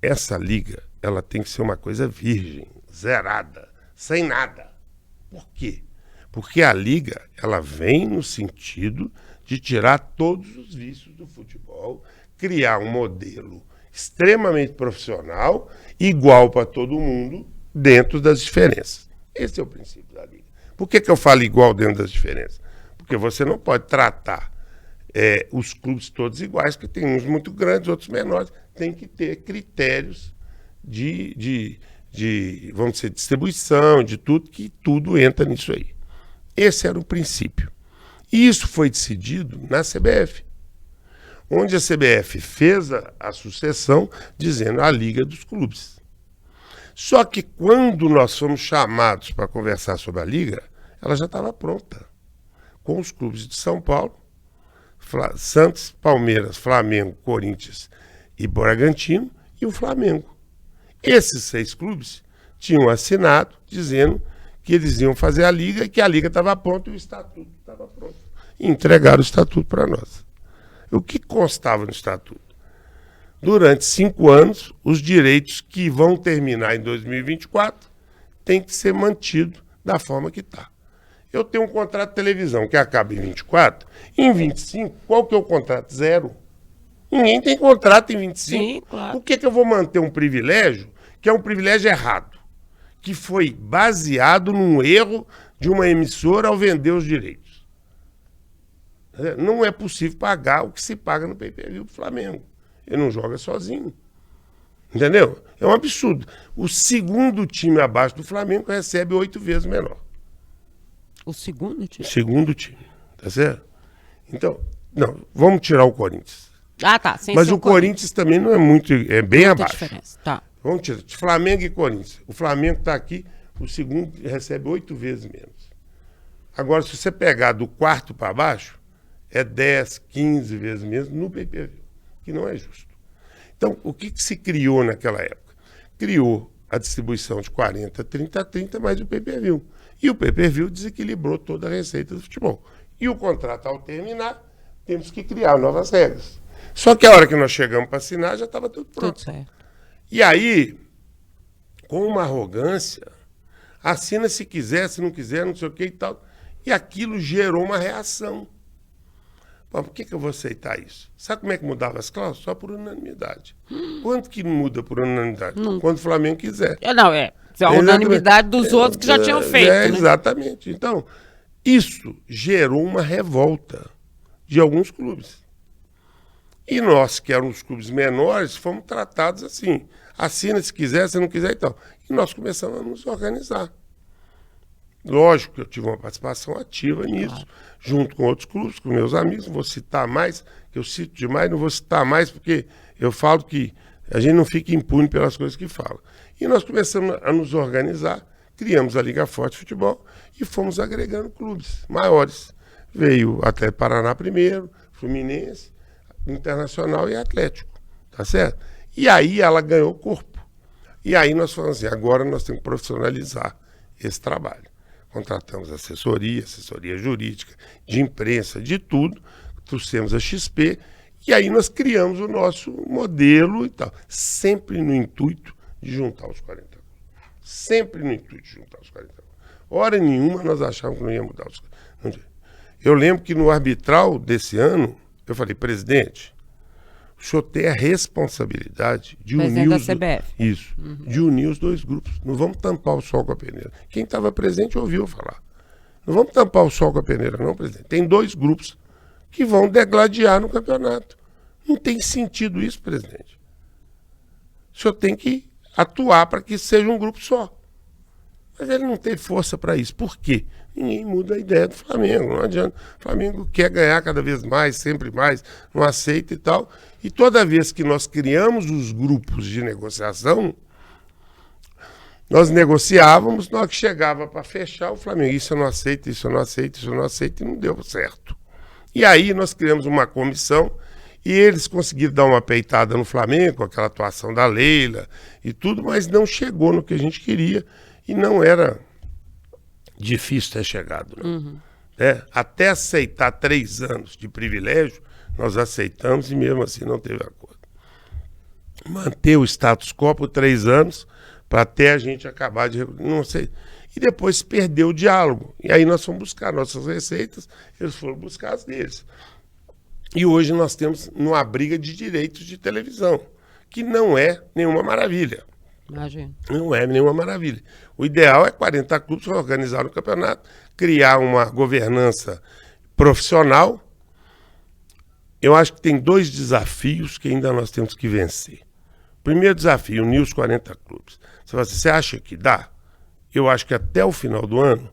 essa liga, ela tem que ser uma coisa virgem, zerada, sem nada. Por quê? Porque a liga, ela vem no sentido de tirar todos os vícios do futebol, criar um modelo extremamente profissional, igual para todo mundo, dentro das diferenças. Esse é o princípio da liga. Por que eu falo igual dentro das diferenças? Porque você não pode tratar os clubes todos iguais, porque tem uns muito grandes, outros menores. Tem que ter critérios de vamos dizer, distribuição, de tudo, que tudo entra nisso aí. Esse era o princípio. E isso foi decidido na CBF, onde a CBF fez a sucessão dizendo a Liga dos Clubes. Só que quando nós fomos chamados para conversar sobre a Liga, ela já estava pronta, com os clubes de São Paulo, Santos, Palmeiras, Flamengo, Corinthians e Bragantino, e o Flamengo. Esses 6 clubes tinham assinado dizendo que eles iam fazer a Liga e que a Liga estava pronta e o Estatuto estava pronto. E entregaram o Estatuto para nós. O que constava no Estatuto? Durante 5 anos, os direitos que vão terminar em 2024 têm que ser mantidos da forma que está. Eu tenho um contrato de televisão que acaba em 24, em 25, qual que é o contrato? 0. Ninguém tem contrato em 25. Sim, claro. Por que eu vou manter um privilégio que é um privilégio errado? Que foi baseado num erro de uma emissora ao vender os direitos. Não é possível pagar o que se paga no pay-per-view do Flamengo. Ele não joga sozinho. Entendeu? É um absurdo. O segundo time abaixo do Flamengo recebe 8 vezes menor. O segundo time? Segundo time. Tá certo? Então, não, vamos tirar o Corinthians. Ah, tá. Sem Mas ser o Corinthians também não é muito, é bem muita abaixo. diferença. Tá. Vamos tirar Flamengo e Corinthians. O Flamengo está aqui, o segundo recebe 8 vezes menos. Agora, se você pegar do quarto para baixo, é 10, 15 vezes menos no pay-per-view, que não é justo. Então, o que se criou naquela época? Criou a distribuição de 40, 30, 30, mais o pay-per-view. E o pay-per-view desequilibrou toda a receita do futebol. E o contrato, ao terminar, temos que criar novas regras. Só que a hora que nós chegamos para assinar, já estava tudo pronto. Tudo certo. E aí, com uma arrogância, assina se quiser, se não quiser, não sei o que e tal. E aquilo gerou uma reação. Pô, por que eu vou aceitar isso? Sabe como é que mudava as cláusulas? Só por unanimidade. Quanto que muda por unanimidade? Quando o Flamengo quiser. Não, a unanimidade dos outros que já tinham feito. Né? Exatamente. Então, isso gerou uma revolta de alguns clubes. E nós, que éramos os clubes menores, fomos tratados assim. Assina se quiser, se não quiser e tal. E nós começamos a nos organizar. Lógico que eu tive uma participação ativa nisso, junto com outros clubes, com meus amigos. Não vou citar mais, que eu cito demais, não vou citar mais, porque eu falo que a gente não fica impune pelas coisas que fala. E nós começamos a nos organizar, criamos a Liga Forte de Futebol e fomos agregando clubes maiores. veio até Paraná primeiro, Fluminense, Internacional e Atlético, tá certo? E aí ela ganhou corpo. E aí nós falamos assim, agora nós temos que profissionalizar esse trabalho. Contratamos assessoria jurídica, de imprensa, de tudo, trouxemos a XP, e aí nós criamos o nosso modelo e tal, sempre no intuito de juntar os 40 clubes. Sempre no intuito de juntar os 40 clubes. Hora nenhuma nós achávamos que não ia mudar os 40 clubes. Eu lembro que no arbitral desse ano, eu falei, presidente, o senhor tem a responsabilidade de unir da os... CBF. Isso, de unir os dois grupos. Não vamos tampar o sol com a peneira. Quem estava presente ouviu falar. Não vamos tampar o sol com a peneira, não, presidente. Tem dois grupos que vão degladiar no campeonato. Não tem sentido isso, presidente. O senhor tem que atuar para que seja um grupo só. Mas ele não teve força para isso. Por quê? Ninguém muda a ideia do Flamengo. Não adianta. O Flamengo quer ganhar cada vez mais, sempre mais, não aceita e tal. E toda vez que nós criamos os grupos de negociação, nós negociávamos, na hora que chegava para fechar, o Flamengo, isso eu não aceito, isso eu não aceito, isso eu não aceito, e não deu certo. E aí nós criamos uma comissão e eles conseguiram dar uma peitada no Flamengo, com aquela atuação da Leila e tudo, mas não chegou no que a gente queria e não era difícil ter chegado, não. Até aceitar 3 anos de privilégio, nós aceitamos e mesmo assim não teve acordo. Manter o status quo por 3 anos para até a gente acabar de... Não sei. E depois perdeu o diálogo. E aí nós fomos buscar nossas receitas, eles foram buscar as deles. E hoje nós temos uma briga de direitos de televisão, que não é nenhuma maravilha. Imagina. Não é nenhuma maravilha. O ideal é 40 clubes organizar o campeonato, criar uma governança profissional. Eu acho que tem 2 desafios que ainda nós temos que vencer. Primeiro desafio, unir os 40 clubes. Você fala assim, você acha que dá? Eu acho que até o final do ano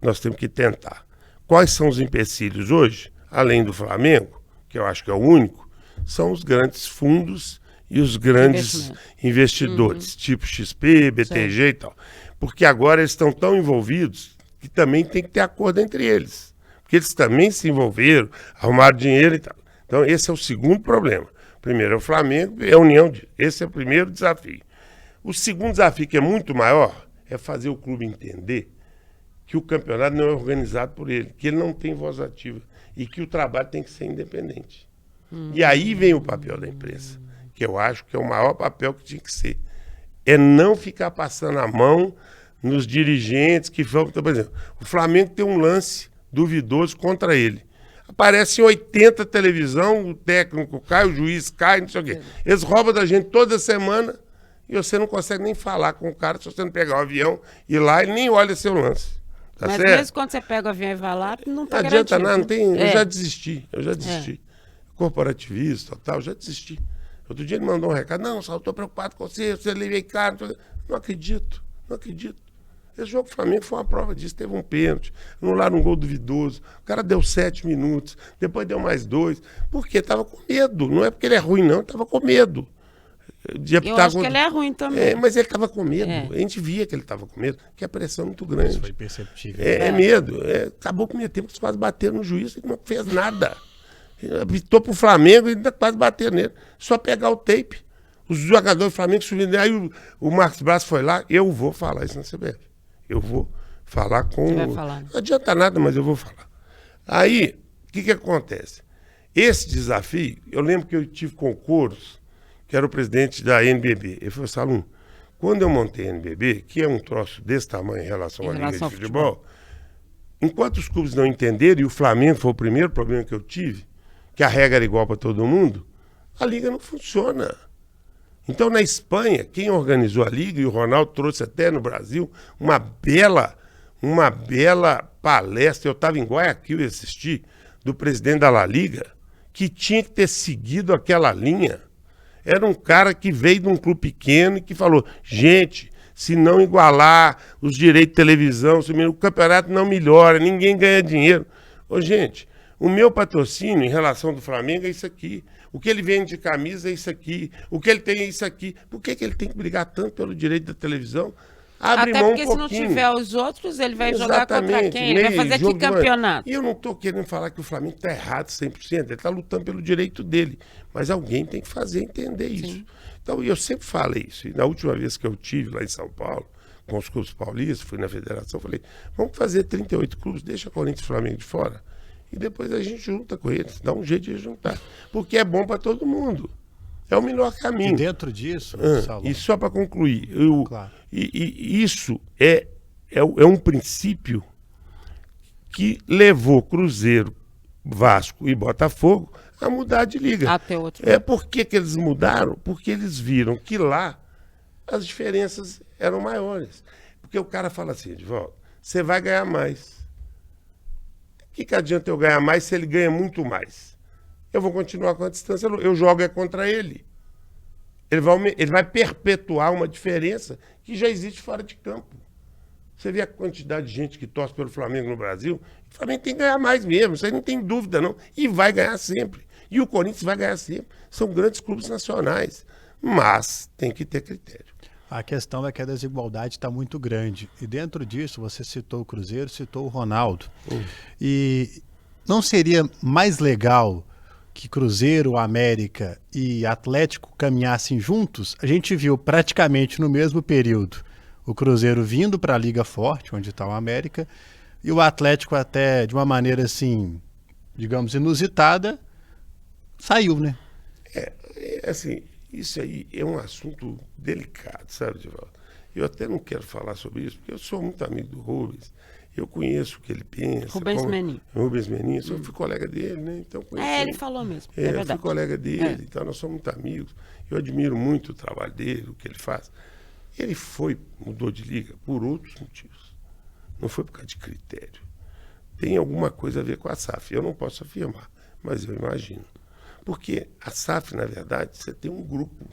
nós temos que tentar. Quais são os empecilhos hoje? Além do Flamengo, que eu acho que é o único, são os grandes fundos e os grandes investidores, tipo XP, BTG e tal. Porque agora eles estão tão envolvidos que também tem que ter acordo entre eles. Porque eles também se envolveram, arrumaram dinheiro e tal. Então esse é o segundo problema. Primeiro é o Flamengo e a união. Esse é o primeiro desafio. O segundo desafio, que é muito maior, é fazer o clube entender que o campeonato não é organizado por ele, que ele não tem voz ativa e que o trabalho tem que ser independente. E aí vem o papel da imprensa, que eu acho que é o maior papel que tinha que ser. É não ficar passando a mão nos dirigentes que vão... Por exemplo, o Flamengo tem um lance duvidoso contra ele. Aparece em 80 televisão, o técnico cai, o juiz cai, não sei o quê. Eles roubam da gente toda semana e você não consegue nem falar com o cara se você não pegar o avião e ir lá, ele nem olha seu lance. Tá Mas certo? mesmo quando você pega o avião e vai lá, não tá Não adianta garantido. nada, não tem, É. eu já desisti. Corporativista, tal, já desisti. Outro dia ele mandou um recado, não, só estou preocupado com você levei caro. Não acredito. Esse jogo do Flamengo foi uma prova disso, teve um pênalti, anularam um gol duvidoso, o cara deu 7 minutos, depois deu mais 2, porque estava com medo, não é porque ele é ruim não, ele estava com medo. Eu acho que ele é ruim também. Mas ele estava com medo, É. a gente via que ele estava com medo, que a pressão é muito grande. Isso foi perceptível. É medo. Acabou o primeiro tempo, eles quase bateram no juiz, ele não fez nada. Ele apitou pro Flamengo e ainda quase bateram nele. Só pegar o tape. Os jogadores do Flamengo subindo. Aí o Marcos Braz foi lá, eu vou falar isso na CBF. Eu vou falar com... Você vai falar. Não adianta nada, mas eu vou falar. Aí, o que acontece? Esse desafio, eu lembro que eu tive com o Couros, que era o presidente da NBB. Ele falou, Salum, quando eu montei a NBB, que é um troço desse tamanho em relação à Liga de Futebol, enquanto os clubes não entenderam, e o Flamengo foi o primeiro problema que eu tive, que a regra era igual para todo mundo, a Liga não funciona. Então, na Espanha, quem organizou a Liga, e o Ronaldo trouxe até no Brasil, uma bela palestra, eu estava em Guayaquil e assisti, do presidente da La Liga, que tinha que ter seguido aquela linha. Era um cara que veio de um clube pequeno e que falou, gente, se não igualar os direitos de televisão, o campeonato não melhora, ninguém ganha dinheiro. Ô, gente, o meu patrocínio em relação do Flamengo é isso aqui. O que ele vende de camisa é isso aqui. O que ele tem é isso aqui. Por que ele tem que brigar tanto pelo direito da televisão? Abre Até mão porque um se não pouquinho. tiver os outros, ele vai jogar contra Exatamente, quem? Ele vai meio fazer que jogo de uma- campeonato? E eu não estou querendo falar que o Flamengo está errado 100%, ele está lutando pelo direito dele, mas alguém tem que fazer entender isso. Então, eu sempre falei isso, e na última vez que eu tive lá em São Paulo, com os clubes paulistas, fui na federação, falei, vamos fazer 38 clubes, deixa Corinthians e Flamengo de fora, e depois a gente junta com eles, dá um jeito de juntar, porque é bom para todo mundo. É o melhor caminho. E dentro disso, Saulo, E só para concluir, Claro. isso é um princípio que levou Cruzeiro, Vasco e Botafogo a mudar de liga. Até outro. Por que eles mudaram? Porque eles viram que lá as diferenças eram maiores. Porque o cara fala assim, Edivaldo, você vai ganhar mais. O que adianta eu ganhar mais se ele ganha muito mais? Eu vou continuar com a distância, eu jogo contra ele. Ele vai perpetuar uma diferença que já existe fora de campo. Você vê a quantidade de gente que torce pelo Flamengo no Brasil, o Flamengo tem que ganhar mais mesmo, isso aí não tem dúvida não, e vai ganhar sempre. E o Corinthians vai ganhar sempre. São grandes clubes nacionais, mas tem que ter critério. A questão é que a desigualdade está muito grande. E dentro disso, você citou o Cruzeiro, citou o Ronaldo. E não seria mais legal que Cruzeiro, América e Atlético caminhassem juntos? A gente viu praticamente no mesmo período o Cruzeiro vindo para a Liga Forte, onde está o América, e o Atlético até de uma maneira assim, digamos, inusitada, saiu, né? Assim, isso aí é um assunto delicado, sabe, Edivaldo? Eu até não quero falar sobre isso, porque eu sou muito amigo do Rubens, eu conheço o que ele pensa. Rubens Menin. Rubens Menin, eu fui colega dele, né? Então, conheci Ele ele. falou mesmo, é Eu fui verdade. colega dele, então nós somos muito amigos. Eu admiro muito o trabalho dele, o que ele faz. Ele mudou de liga por outros motivos. Não foi por causa de critério. Tem alguma coisa a ver com a SAF. Eu não posso afirmar, mas eu imagino. Porque a SAF, na verdade, você tem um grupo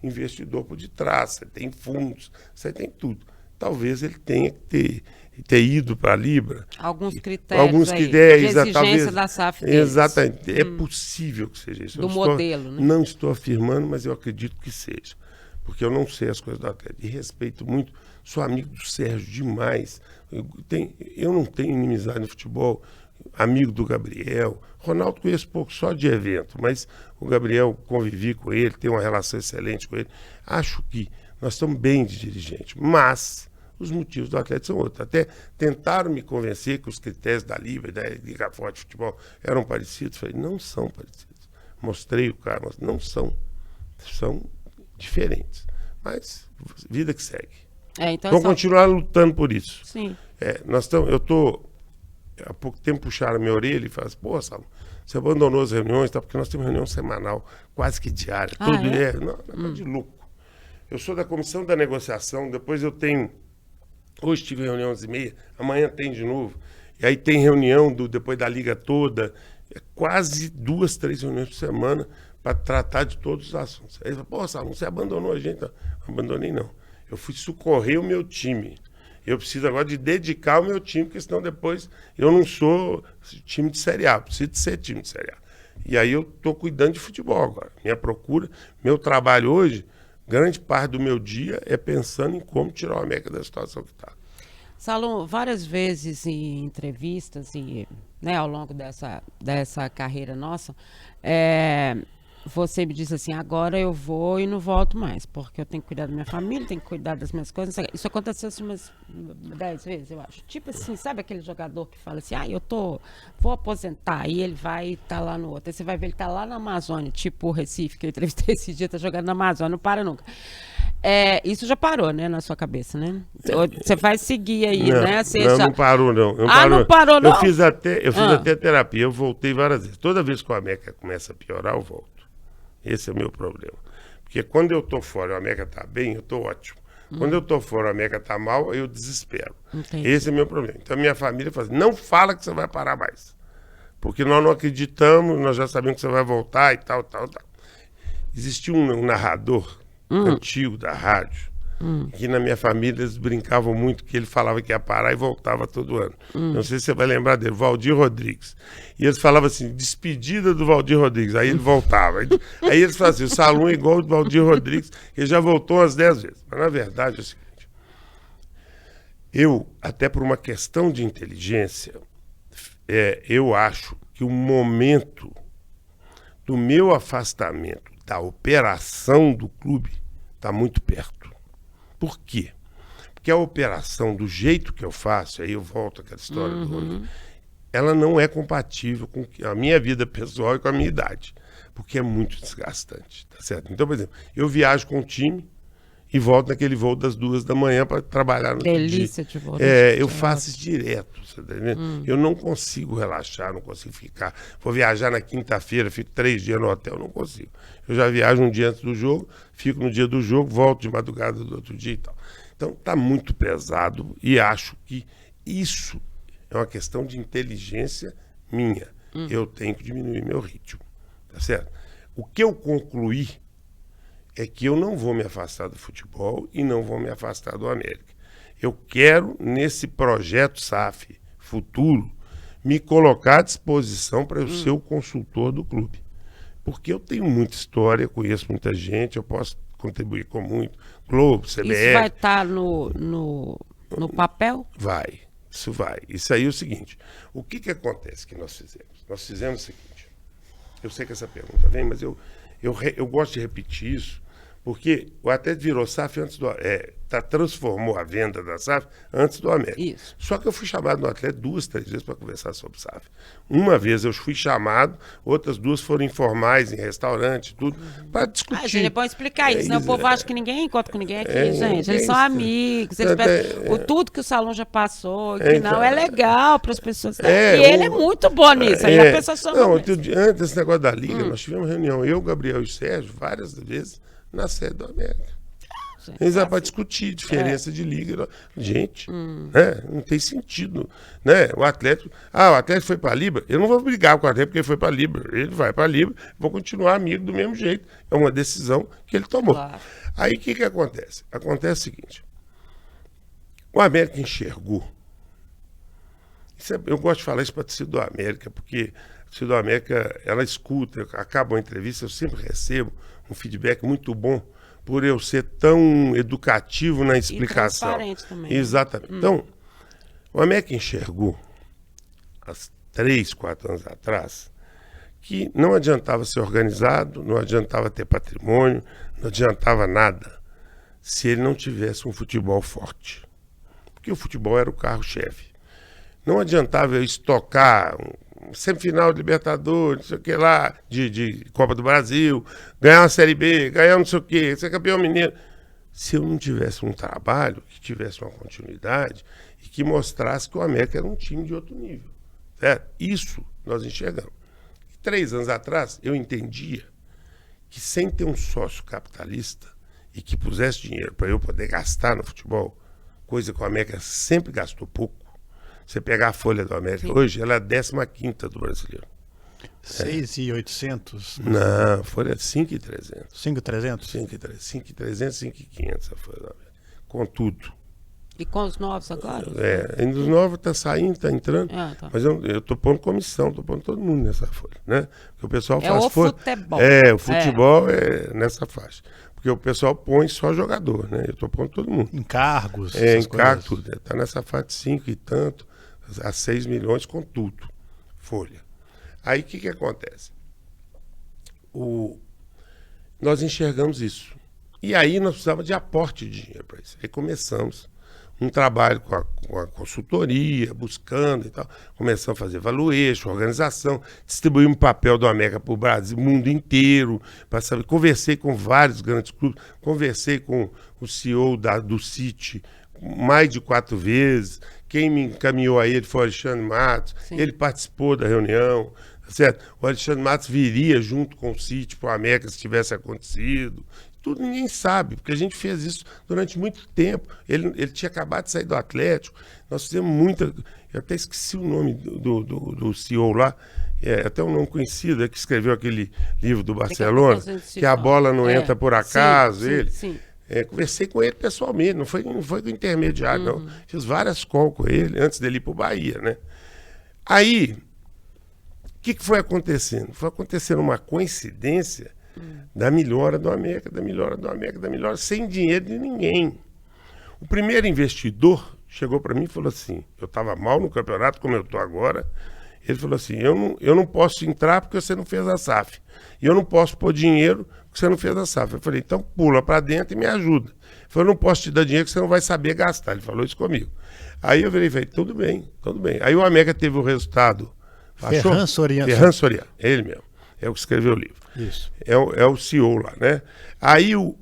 investidor por detrás, você tem fundos, você tem tudo. Talvez ele tenha que ter ido para a Libra. Alguns critérios Alguns aí, critérios, de exigência talvez, da SAF deles. exatamente. É possível que seja isso. Do modelo, né? Não estou afirmando, mas eu acredito que seja. Porque eu não sei as coisas do Atlético. E respeito muito, sou amigo do Sérgio demais. Eu não tenho inimizade no futebol. Amigo do Gabriel. Ronaldo conheço pouco só de evento, mas o Gabriel, convivi com ele, tenho uma relação excelente com ele. Acho que nós estamos bem de dirigente, mas os motivos do Atlético são outros. Até tentaram me convencer que os critérios da Libra e da Liga Forte de Futebol eram parecidos. Falei, não são parecidos. Mostrei o cara, mas não são. São diferentes. Mas vida que segue. Então, Vamos continuar lutando por isso. Sim. Há pouco tempo puxaram a minha orelha e falaram assim, pô, Saulo, você abandonou as reuniões, tá? Porque nós temos reunião semanal, quase que diária. Todo dia. Não, de louco. Eu sou da comissão da negociação, depois eu tenho. Hoje tive reunião às 11h30, amanhã tem de novo. E aí tem reunião depois da liga toda. É quase 2, 3 reuniões por semana para tratar de todos os assuntos. Aí ele falou, pô, Saulo, você abandonou a gente? Não abandonei, não. Eu fui socorrer o meu time. Eu preciso agora de dedicar o meu time, porque senão depois eu não sou time de Série A, eu preciso de ser time de Série A. E aí eu estou cuidando de futebol agora. Minha procura, meu trabalho hoje, grande parte do meu dia é pensando em como tirar o América da situação que está. Saulo, várias vezes em entrevistas e, né, ao longo dessa carreira nossa, você me diz assim, agora eu vou e não volto mais, porque eu tenho que cuidar da minha família, tenho que cuidar das minhas coisas. Isso aconteceu assim, umas 10 vezes, eu acho. Tipo assim, sabe aquele jogador que fala assim, vou aposentar, e ele vai estar lá no outro. Aí você vai ver, ele tá lá na Amazônia, tipo o Recife, que eu entrevistei esse dia, tá jogando na Amazônia, não para nunca. Isso já parou, né, na sua cabeça, né? Você vai seguir aí, né? Não parou, não. Não parou, não? Eu fiz até terapia, eu voltei várias vezes. Toda vez que o América começa a piorar, eu volto. Esse é o meu problema. Porque quando eu tô fora e o América tá bem, eu tô ótimo. Quando eu tô fora e o América tá mal, eu desespero. Entendi. Esse é o meu problema. Então a minha família fala assim, não fala que você vai parar mais. Porque nós não acreditamos, nós já sabemos que você vai voltar e tal. Existia um narrador antigo da rádio, que na minha família eles brincavam muito, que ele falava que ia parar e voltava todo ano. Não sei se você vai lembrar dele, Valdir Rodrigues. E eles falavam assim, despedida do Valdir Rodrigues, aí ele voltava. Aí eles falavam assim, o Salum é igual o Valdir Rodrigues, ele já voltou umas 10 vezes. Mas na verdade é o seguinte, Eu, até por uma questão de inteligência, eu acho que o momento do meu afastamento da operação do clube está muito perto. Por quê? Porque a operação, do jeito que eu faço, aí eu volto àquela história do Rony, ela não é compatível com a minha vida pessoal e com a minha idade, porque é muito desgastante, tá certo? Então, por exemplo, eu viajo com o time e volto naquele voo das 2 da manhã para trabalhar no Delícia dia. de voo. Eu faço isso direto, você tá entendendo? Eu não consigo relaxar, não consigo ficar. Vou viajar na quinta-feira, fico 3 dias no hotel, não consigo. Eu já viajo um dia antes do jogo, fico no dia do jogo, volto de madrugada do outro dia e tal. Então tá muito pesado e acho que isso é uma questão de inteligência minha. Eu tenho que diminuir meu ritmo, tá certo? O que eu concluí é que eu não vou me afastar do futebol e não vou me afastar do América. Eu quero, nesse projeto SAF futuro, me colocar à disposição para eu ser o consultor do clube. Porque eu tenho muita história, conheço muita gente, eu posso contribuir com muito. Globo, CBF... Isso vai estar no papel? Vai, isso vai. Isso aí é o seguinte, o que acontece que nós fizemos? Nós fizemos o seguinte, eu sei que essa pergunta vem, mas eu gosto de repetir isso, porque o Atlético virou SAF antes do... transformou a venda da SAF antes do América. Isso. Só que eu fui chamado no Atlético 2, 3 vezes para conversar sobre SAF. Uma vez eu fui chamado, outras 2 foram informais em restaurante, tudo, para discutir. Ah, gente, é bom explicar isso, né? O povo acha que ninguém encontra com ninguém aqui, gente. Eles são amigos, eles tudo que o Salão já passou, que não é legal para as pessoas. E ele é muito bom nisso, aí a pessoa só não... Antes desse negócio da Liga, nós tivemos reunião, eu, Gabriel e o Sérgio, várias vezes, na sede do América. Eles vão para discutir diferença de liga. Gente, né? Não tem sentido. Né? O Atlético foi para a Libra. Eu não vou brigar com o Atlético porque ele foi para a Libra. Ele vai para a Libra, vou continuar amigo do mesmo jeito. É uma decisão que ele tomou. Claro. Aí o que acontece? Acontece o seguinte: o América enxergou. Eu gosto de falar isso para a torcida do América, porque a torcida do América, ela escuta, acaba uma entrevista, eu sempre recebo um feedback muito bom por eu ser tão educativo na explicação. E transparente também. Exatamente. Então, o América enxergou, há 3, 4 anos atrás, que não adiantava ser organizado, não adiantava ter patrimônio, não adiantava nada se ele não tivesse um futebol forte. Porque o futebol era o carro-chefe. Não adiantava eu estocar semifinal de Libertadores, não sei o que lá, de Copa do Brasil, ganhar uma Série B, ganhar não sei o que, ser campeão mineiro. Se eu não tivesse um trabalho, que tivesse uma continuidade e que mostrasse que o América era um time de outro nível. Certo? Isso nós enxergamos. 3 anos atrás, eu entendia que sem ter um sócio capitalista e que pusesse dinheiro para eu poder gastar no futebol, coisa que o América sempre gastou pouco. Você pegar a folha do América hoje, ela é a 15ª do brasileiro. 6.800? Não, a folha é 5.300. 5.300? 5.300, 5.500 a folha do América. Com tudo. E com os novos agora? Ainda os novos tá saindo, tá entrando. Tá. Mas eu tô pondo comissão, tô pondo todo mundo nessa folha, né? Porque o pessoal faz futebol. O futebol é nessa faixa. Porque o pessoal põe só jogador, né? Eu tô pondo todo mundo. Encargos. Encargo, tudo. Tá nessa faixa de 5 e tanto, a 6 milhões com tudo. Folha. Aí o que acontece? Nós enxergamos isso. E aí nós precisávamos de aporte de dinheiro para isso. Aí começamos um trabalho com a consultoria, buscando e tal. Começamos a fazer valuation, organização, distribuímos o papel do América para o Brasil, mundo inteiro, para saber. Conversei com vários grandes clubes, conversei com o CEO do City mais de 4 vezes. Quem me encaminhou a ele foi o Alexandre Matos. Sim. Ele participou da reunião, certo? O Alexandre Matos viria junto com o City para o América se tivesse acontecido. Tudo ninguém sabe, porque a gente fez isso durante muito tempo. Ele tinha acabado de sair do Atlético. Nós fizemos muita... Eu até esqueci o nome do CEO lá, até um nome conhecido, que escreveu aquele livro do Barcelona, que a bola não entra por acaso. Sim. Conversei com ele pessoalmente, não foi com intermediário, não. Fiz várias calls com ele antes dele ir para o Bahia, né? Aí, o que foi acontecendo? Foi acontecendo uma coincidência da melhora do América, sem dinheiro de ninguém. O primeiro investidor chegou para mim e falou assim, eu estava mal no campeonato, como eu estou agora, ele falou assim, eu não posso entrar porque você não fez a SAF, e eu não posso pôr dinheiro porque você não fez a SAF. Eu falei, então pula para dentro e me ajuda. Ele falou, eu não posso te dar dinheiro que você não vai saber gastar. Ele falou isso comigo. Aí eu falei, tudo bem, tudo bem. Aí o América teve o resultado. Ferran Soriano. Ferran Soriano, ele mesmo. É o que escreveu o livro. Isso. É o CEO lá, né? Aí o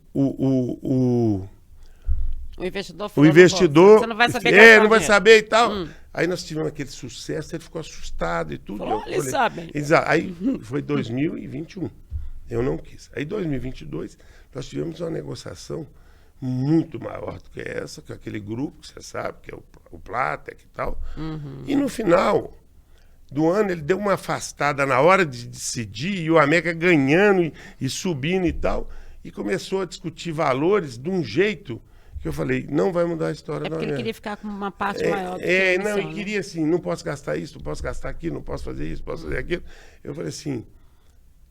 investidor falou, você não vai saber não gastar vai dinheiro. saber e tal. Aí nós tivemos aquele sucesso, ele ficou assustado e tudo. Falou, eles sabem. Aí foi 2021. Eu não quis. Aí 2022 nós tivemos uma negociação muito maior do que essa, que é aquele grupo que você sabe, que é o Platec e tal. E no final do ano ele deu uma afastada na hora de decidir, e o América ganhando e subindo e tal, e começou a discutir valores de um jeito que eu falei, não vai mudar a história do Porque América. ele queria ficar com uma parte maior do que a Não, missão, e queria assim, não posso gastar isso, não posso gastar aquilo, não posso fazer isso, não posso fazer aquilo. Eu falei assim,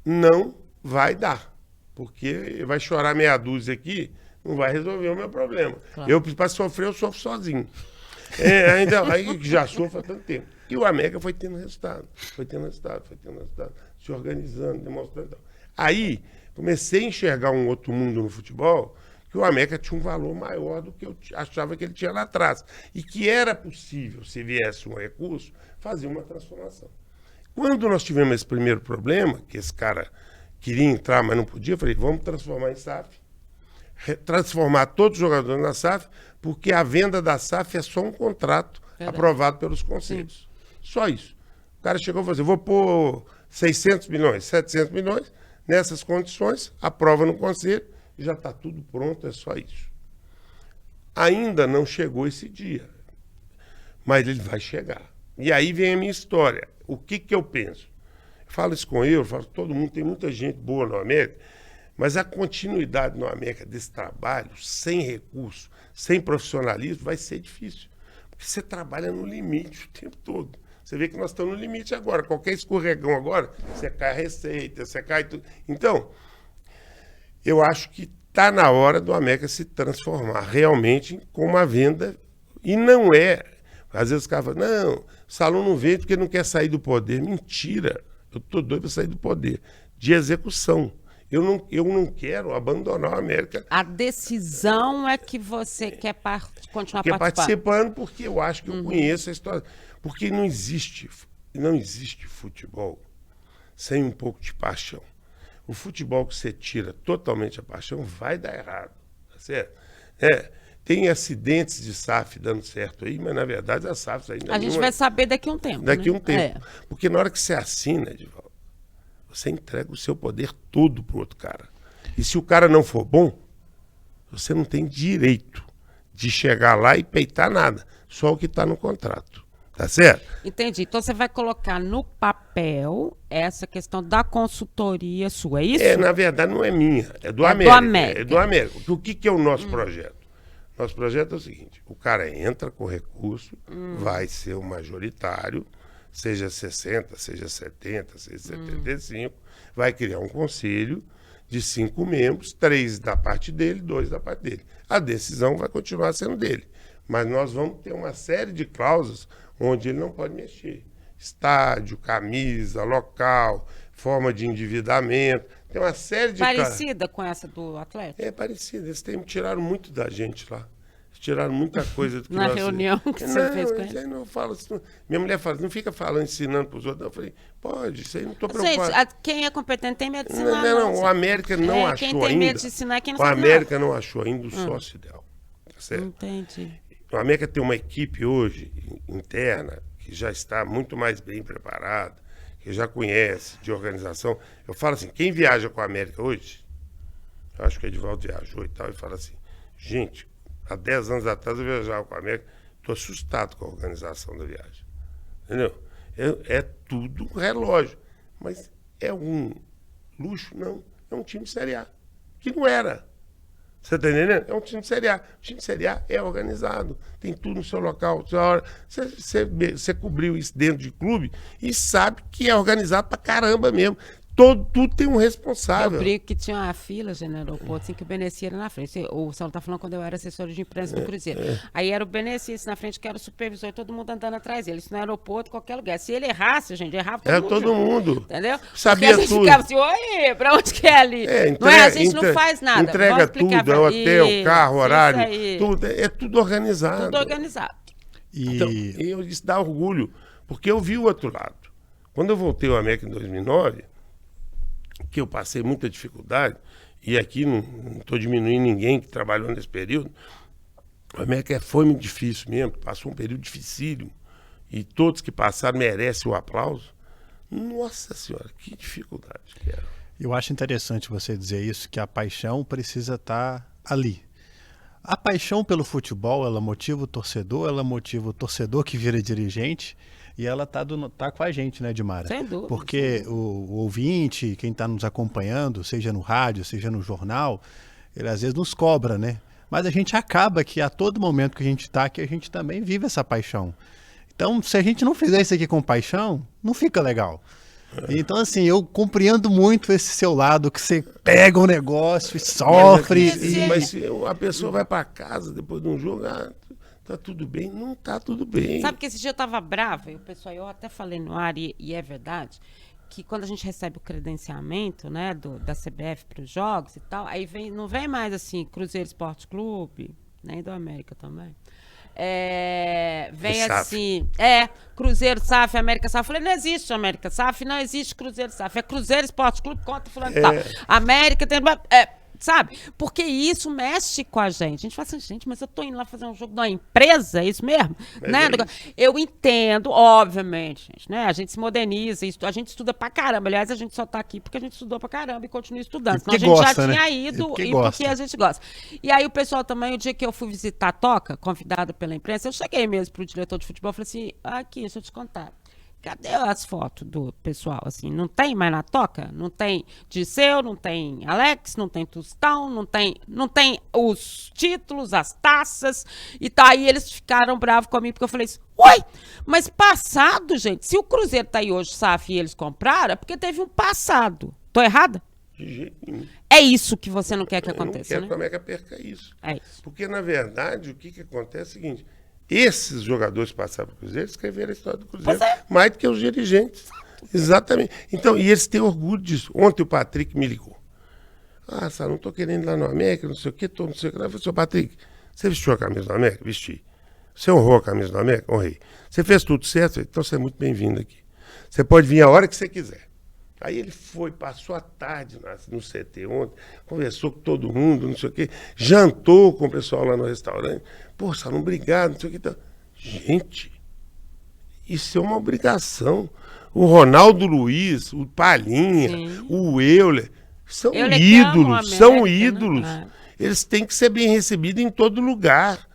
não vai dar, porque vai chorar meia dúzia aqui, não vai resolver o meu problema. Claro. Eu, para sofrer, eu sofro sozinho. Aí já sofro há tanto tempo. E o América foi tendo resultado, se organizando, demonstrando. Tal. Aí comecei a enxergar um outro mundo no futebol, que o América tinha um valor maior do que eu achava que ele tinha lá atrás. E que era possível, se viesse um recurso, fazer uma transformação. Quando nós tivemos esse primeiro problema, que esse cara queria entrar, mas não podia, eu falei, vamos transformar em SAF. Transformar todos os jogadores na SAF, porque a venda da SAF é só um contrato aprovado pelos conselhos. Sim. Só isso. O cara chegou e falou assim, vou pôr 600 milhões, 700 milhões, nessas condições, aprova no conselho, e já está tudo pronto, é só isso. Ainda não chegou esse dia, mas ele vai chegar. E aí vem a minha história. O que eu penso? Eu falo isso com eu falo que todo mundo, tem muita gente boa no América, mas a continuidade no América desse trabalho, sem recurso, sem profissionalismo, vai ser difícil. Porque você trabalha no limite o tempo todo. Você vê que nós estamos no limite agora. Qualquer escorregão agora, você cai a receita, você cai tudo. Então, eu acho que está na hora do América se transformar realmente com uma venda. E não é. Às vezes os caras falam, não, o Salom não vende porque não quer sair do poder. Mentira. Eu estou doido para sair do poder. De execução. Eu não quero abandonar o América. A decisão é que você quer continuar participando, porque eu acho que eu conheço a história. Porque não existe futebol sem um pouco de paixão. O futebol que você tira totalmente a paixão vai dar errado, tá certo? Tem acidentes de SAF dando certo aí, mas na verdade as SAFs ainda a gente vai saber daqui a um tempo. Daqui a um tempo. Porque na hora que você assina, Edivaldo, você entrega o seu poder todo pro outro cara. E se o cara não for bom, você não tem direito de chegar lá e peitar nada. Só o que está no contrato. Tá certo? Entendi. Então você vai colocar no papel essa questão da consultoria sua, é isso? Na verdade não é minha, é do América. É do América. O que é o nosso projeto? Nosso projeto é o seguinte, o cara entra com recurso, vai ser o majoritário, seja 60, seja 70, seja 75, vai criar um conselho de 5 membros, 3 da parte dele, 2 da parte dele. A decisão vai continuar sendo dele, mas nós vamos ter uma série de cláusulas onde ele não pode mexer. Estádio, camisa, local, forma de endividamento, tem uma série de... Parecida com essa do Atlético? É parecida, eles tiraram muito da gente lá. Tiraram muita coisa do que na reunião que você fez com ele? Não falo assim. Minha mulher fala, não fica falando, ensinando para os outros. Eu falei, pode, isso aí não estou preocupado. Gente, quem é competente tem medo de ensinar. Não, o América não achou ainda. Quem tem medo de ensinar é quem não sabe nada. O América não achou ainda o sócio ideal. Tá certo? Entendi. O América tem uma equipe hoje, interna, que já está muito mais bem preparada, que já conhece de organização. Eu falo assim, quem viaja com a América hoje, eu acho que o Edivaldo viajou e tal, e fala assim, gente, há 10 anos atrás eu viajava com a América, estou assustado com a organização da viagem. Entendeu? É tudo relógio. Mas é um luxo? Não. É um time de Série A. Que não era. Você está entendendo? É um time de Série A. O time de Série A é organizado. Tem tudo no seu local, sua hora. Você cobriu isso dentro de clube e sabe que é organizado pra caramba mesmo. tudo tem um Eu responsável. brinco que tinha uma fila, gente, no aeroporto, assim, que o Beneci era na frente. O Saulo tá falando quando eu era assessora de imprensa do Cruzeiro. Aí era o Beneci na frente, que era o supervisor, e todo mundo andando atrás dele. Isso no aeroporto, qualquer lugar. Se ele errasse, gente, errava todo Era mundo. todo junto, mundo. Entendeu? Sabia Porque a gente tudo. ficava assim, oi, pra onde que é ali? Não é? A gente não faz nada. Entrega Vamos explicar tudo, é pra- hotel, Isso, carro, horário, isso aí. tudo. É tudo organizado. Tudo organizado. Então, isso dá orgulho, porque eu vi o outro lado. Quando eu voltei ao América em 2009, que eu passei muita dificuldade, e aqui não estou diminuindo ninguém que trabalhou nesse período, o América foi muito difícil mesmo, passou um período dificílimo, e todos que passaram merecem o aplauso. Nossa Senhora, que dificuldade que era. Eu acho interessante você dizer isso, que a paixão precisa estar ali. A paixão pelo futebol, ela motiva o torcedor que vira dirigente, e ela tá com a gente, né, Edmara? Sem dúvida, Porque o ouvinte, quem está nos acompanhando, seja no rádio, seja no jornal, ele às vezes nos cobra, né? Mas a gente acaba que a todo momento que a gente está aqui, a gente também vive essa paixão. Então, se a gente não fizer isso aqui com paixão, não fica legal. Então, assim, eu compreendo muito esse seu lado, que você pega um negócio e sofre. Mas se a pessoa vai para casa depois de um jogo, tá tudo bem? Não tá tudo bem. Sabe que esse dia eu tava brava, e o pessoal, eu até falei no ar, e é verdade, que quando a gente recebe o credenciamento, né, da CBF para os jogos e tal, aí não vem mais assim, Cruzeiro Esporte Clube, nem do América também. Vem assim, Cruzeiro SAF, América SAF. Eu falei, não existe América SAF, não existe Cruzeiro SAF. É Cruzeiro Esporte Clube contra fulano e tal. América tem. Sabe? Porque isso mexe com a gente. A gente fala assim, gente, mas eu tô indo lá fazer um jogo de uma empresa, é isso mesmo? Né? Eu entendo, obviamente, gente, né? A gente se moderniza, a gente estuda pra caramba. Aliás, a gente só tá aqui porque a gente estudou pra caramba e continua estudando. Senão a gente já tinha ido e porque a gente gosta. E aí o pessoal também, o dia que eu fui visitar a Toca, convidada pela imprensa, eu cheguei mesmo pro diretor de futebol e falei assim, aqui, deixa eu te contar. Cadê as fotos do pessoal, assim? Não tem mais na Toca? Não tem Disseu, não tem Alex, não tem Tostão, não tem os títulos, as taças e tá. Aí eles ficaram bravos comigo, porque eu falei assim, uai, mas passado, gente, se o Cruzeiro tá aí hoje, SAF, e eles compraram, é porque teve um passado. Tô errada? De jeito nenhum. É isso que você não quer que aconteça, Eu né? não quero que a América perca isso. É isso. Porque, na verdade, o que acontece é o seguinte, esses jogadores que passaram para o Cruzeiro escreveram a história do Cruzeiro mais do que os dirigentes. Exatamente. Então, e eles têm orgulho disso. Ontem o Patrick me ligou. Sá, não estou querendo ir lá no América, não sei o quê, não sei o que. Eu falei, seu Patrick, você vestiu a camisa do América? Vesti. Você honrou a camisa do América? Honrei. Você fez tudo certo? Então você é muito bem-vindo aqui. Você pode vir a hora que você quiser. Aí ele foi, passou a tarde no CT ontem, conversou com todo mundo, não sei o quê, jantou com o pessoal lá no restaurante. Pô, Saulo, obrigado, não sei o quê. Então, gente, isso é uma obrigação. O Ronaldo Luiz, o Palhinha, o Euler, são ídolos. Né? Eles têm que ser bem recebidos em todo lugar.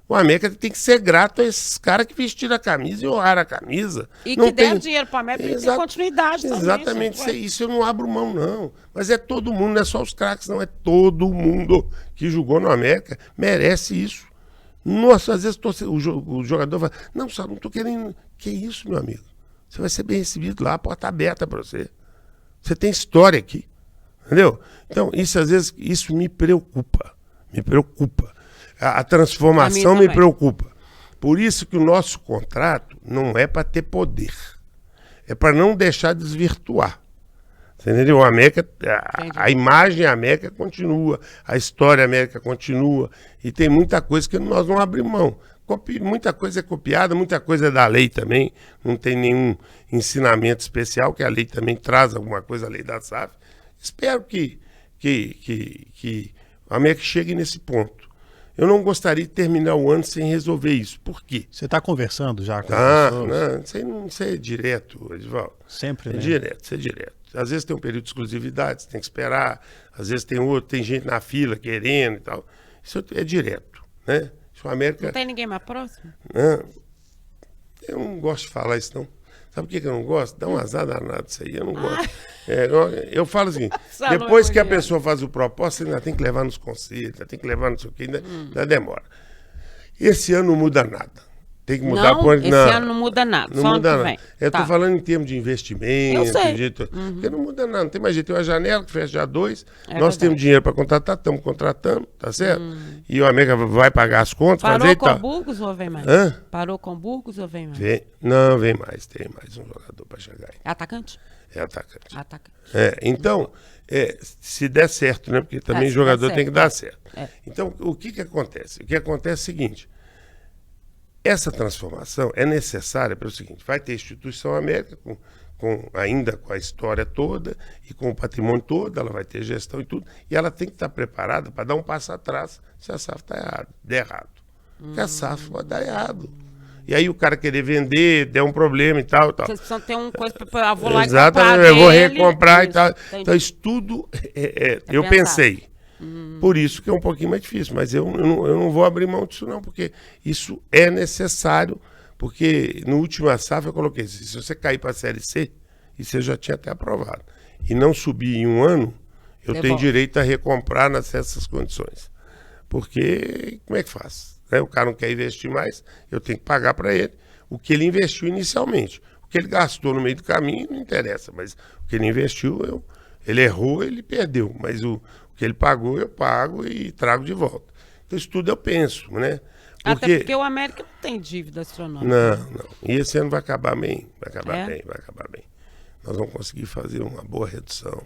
O América tem que ser grato a esses caras que vestiram a camisa e honraram a camisa. E que deram dinheiro para o América e tem continuidade também. Exatamente, isso eu não abro mão, não. Mas é todo mundo, não é só os craques, não. É todo mundo que jogou no América merece isso. Nossa, às vezes o jogador fala, não, só não estou querendo... Que isso, meu amigo? Você vai ser bem recebido lá, a porta aberta para você. Você tem história aqui, entendeu? Então, isso às vezes, isso me preocupa. Me preocupa. A transformação me preocupa. Por isso que o nosso contrato não é para ter poder. É para não deixar desvirtuar. Você entendeu? O América, a imagem América continua, a história América continua. E tem muita coisa que nós não abrimos mão. Muita coisa é copiada, muita coisa é da lei também. Não tem nenhum ensinamento especial, que a lei também traz alguma coisa, a lei da SAF. Espero que a América chegue nesse ponto. Eu não gostaria de terminar o ano sem resolver isso. Por quê? Você está conversando já com as pessoas? Não, isso é direto, Edivaldo. Sempre, né? Isso é direto. Às vezes tem um período de exclusividade, você tem que esperar. Às vezes tem gente na fila querendo e tal. Isso é direto, né? Isso América... Não tem ninguém mais próximo? Eu não gosto de falar isso, não. Sabe por que eu não gosto? Dá um azar danado isso aí, eu não gosto. Eu falo assim, depois que a pessoa faz o propósito, você ainda tem que levar nos conselhos, ainda tem que levar não sei o que, ainda demora. Esse ano não muda nada. Tem que mudar Não, por esse ano não muda nada, Não só ano muda que nada. vem. Eu Tá. tô falando em termos de investimento, Eu sei. porque não muda nada, não tem mais jeito. Tem uma janela que fecha dia 2, nós verdade. temos dinheiro para contratar, estamos contratando, tá certo? E o América vai pagar as contas, fazer Parou e com tal. Burgos ou vem mais? Hã? Parou com Burgos ou vem mais? Não, vem mais, tem mais um jogador para chegar aí. É atacante? É atacante. Atacante. Então, se der certo, né? Porque também se jogador der tem que certo, dar é. certo. É. Então, o que acontece? O que acontece é o seguinte: essa transformação é necessária pelo seguinte: vai ter instituição América, ainda com a história toda e com o patrimônio todo, ela vai ter gestão e tudo, e ela tem que estar preparada para dar um passo atrás se a SAF der errado. Porque a SAF pode dar errado. E aí o cara querer vender, der um problema e tal. Vocês precisam ter uma coisa para vou lá e Exatamente, comprar eu vou dele. recomprar e Isso, tal. entendi. Então, isso tudo eu pensado. pensei. Por isso que é um pouquinho mais difícil. Mas eu não vou abrir mão disso, não, porque isso é necessário. Porque no último SAF eu coloquei: se você cair para a Série C, isso eu já tinha até aprovado, e não subir em um ano, eu tenho direito a recomprar nessas condições. Porque como é que faz? O cara não quer investir mais, eu tenho que pagar para ele o que ele investiu inicialmente. O que ele gastou no meio do caminho não interessa, mas o que ele investiu, ele errou, ele perdeu. Mas o que ele pagou, eu pago e trago de volta. Então isso tudo eu penso, né? Até porque o América não tem dívida astronômica. Não. E esse ano vai acabar bem, vai acabar bem. Nós vamos conseguir fazer uma boa redução.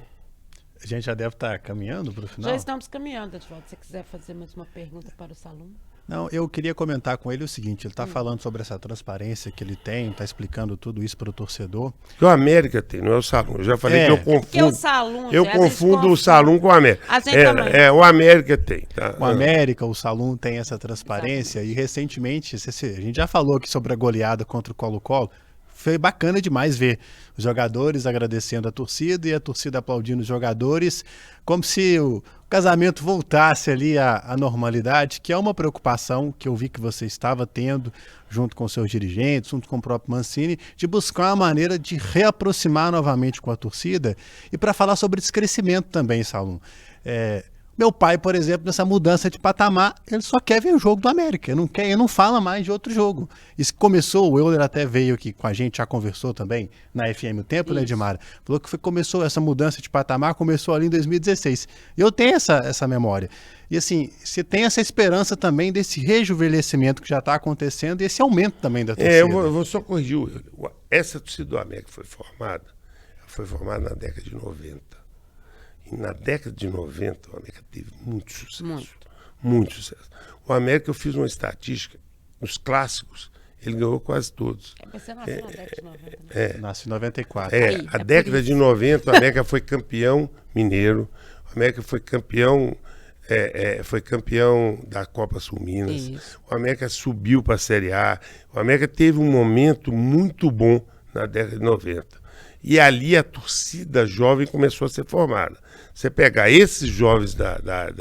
A gente já deve estar caminhando para o final? Já estamos caminhando, Edvaldo. Se você quiser fazer mais uma pergunta para o Salum. Não, eu queria comentar com ele o seguinte: ele está falando sobre essa transparência que ele tem, está explicando tudo isso para o torcedor. Que o América tem, não é o Salum. Eu já falei que eu confundo. Porque o Salum, eu confundo o Salum com o América. A gente também. O América tem. Tá? O América, o Salum tem essa transparência. E recentemente, a gente já falou aqui sobre a goleada contra o Colo-Colo. Foi bacana demais ver os jogadores agradecendo a torcida e a torcida aplaudindo os jogadores, como se o casamento voltasse ali à normalidade, que é uma preocupação que eu vi que você estava tendo junto com seus dirigentes, junto com o próprio Mancini, de buscar uma maneira de reaproximar novamente com a torcida e para falar sobre esse crescimento também, Salum. Meu pai, por exemplo, nessa mudança de patamar, ele só quer ver o jogo do América. Ele não fala mais de outro jogo. Isso começou, o Euler até veio aqui com a gente, já conversou também na FM O Tempo, né, Edmara? Falou que começou essa mudança de patamar, começou ali em 2016. E eu tenho essa memória. E assim, você tem essa esperança também desse rejuvenescimento que já está acontecendo e esse aumento também da torcida. Eu vou só corrigir. Essa torcida do América foi formada na década de 90. E na década de 90, o América teve muito sucesso. Muito sucesso. O América, eu fiz uma estatística, os clássicos, ele ganhou quase todos. Você nasceu na década de 90, né? Nasce em 94. A década de 90, o América foi campeão mineiro, o América foi campeão, da Copa Sul Minas, Isso. o América subiu para a Série A, o América teve um momento muito bom na década de 90. E ali a torcida jovem começou a ser formada. Você pegar esses jovens da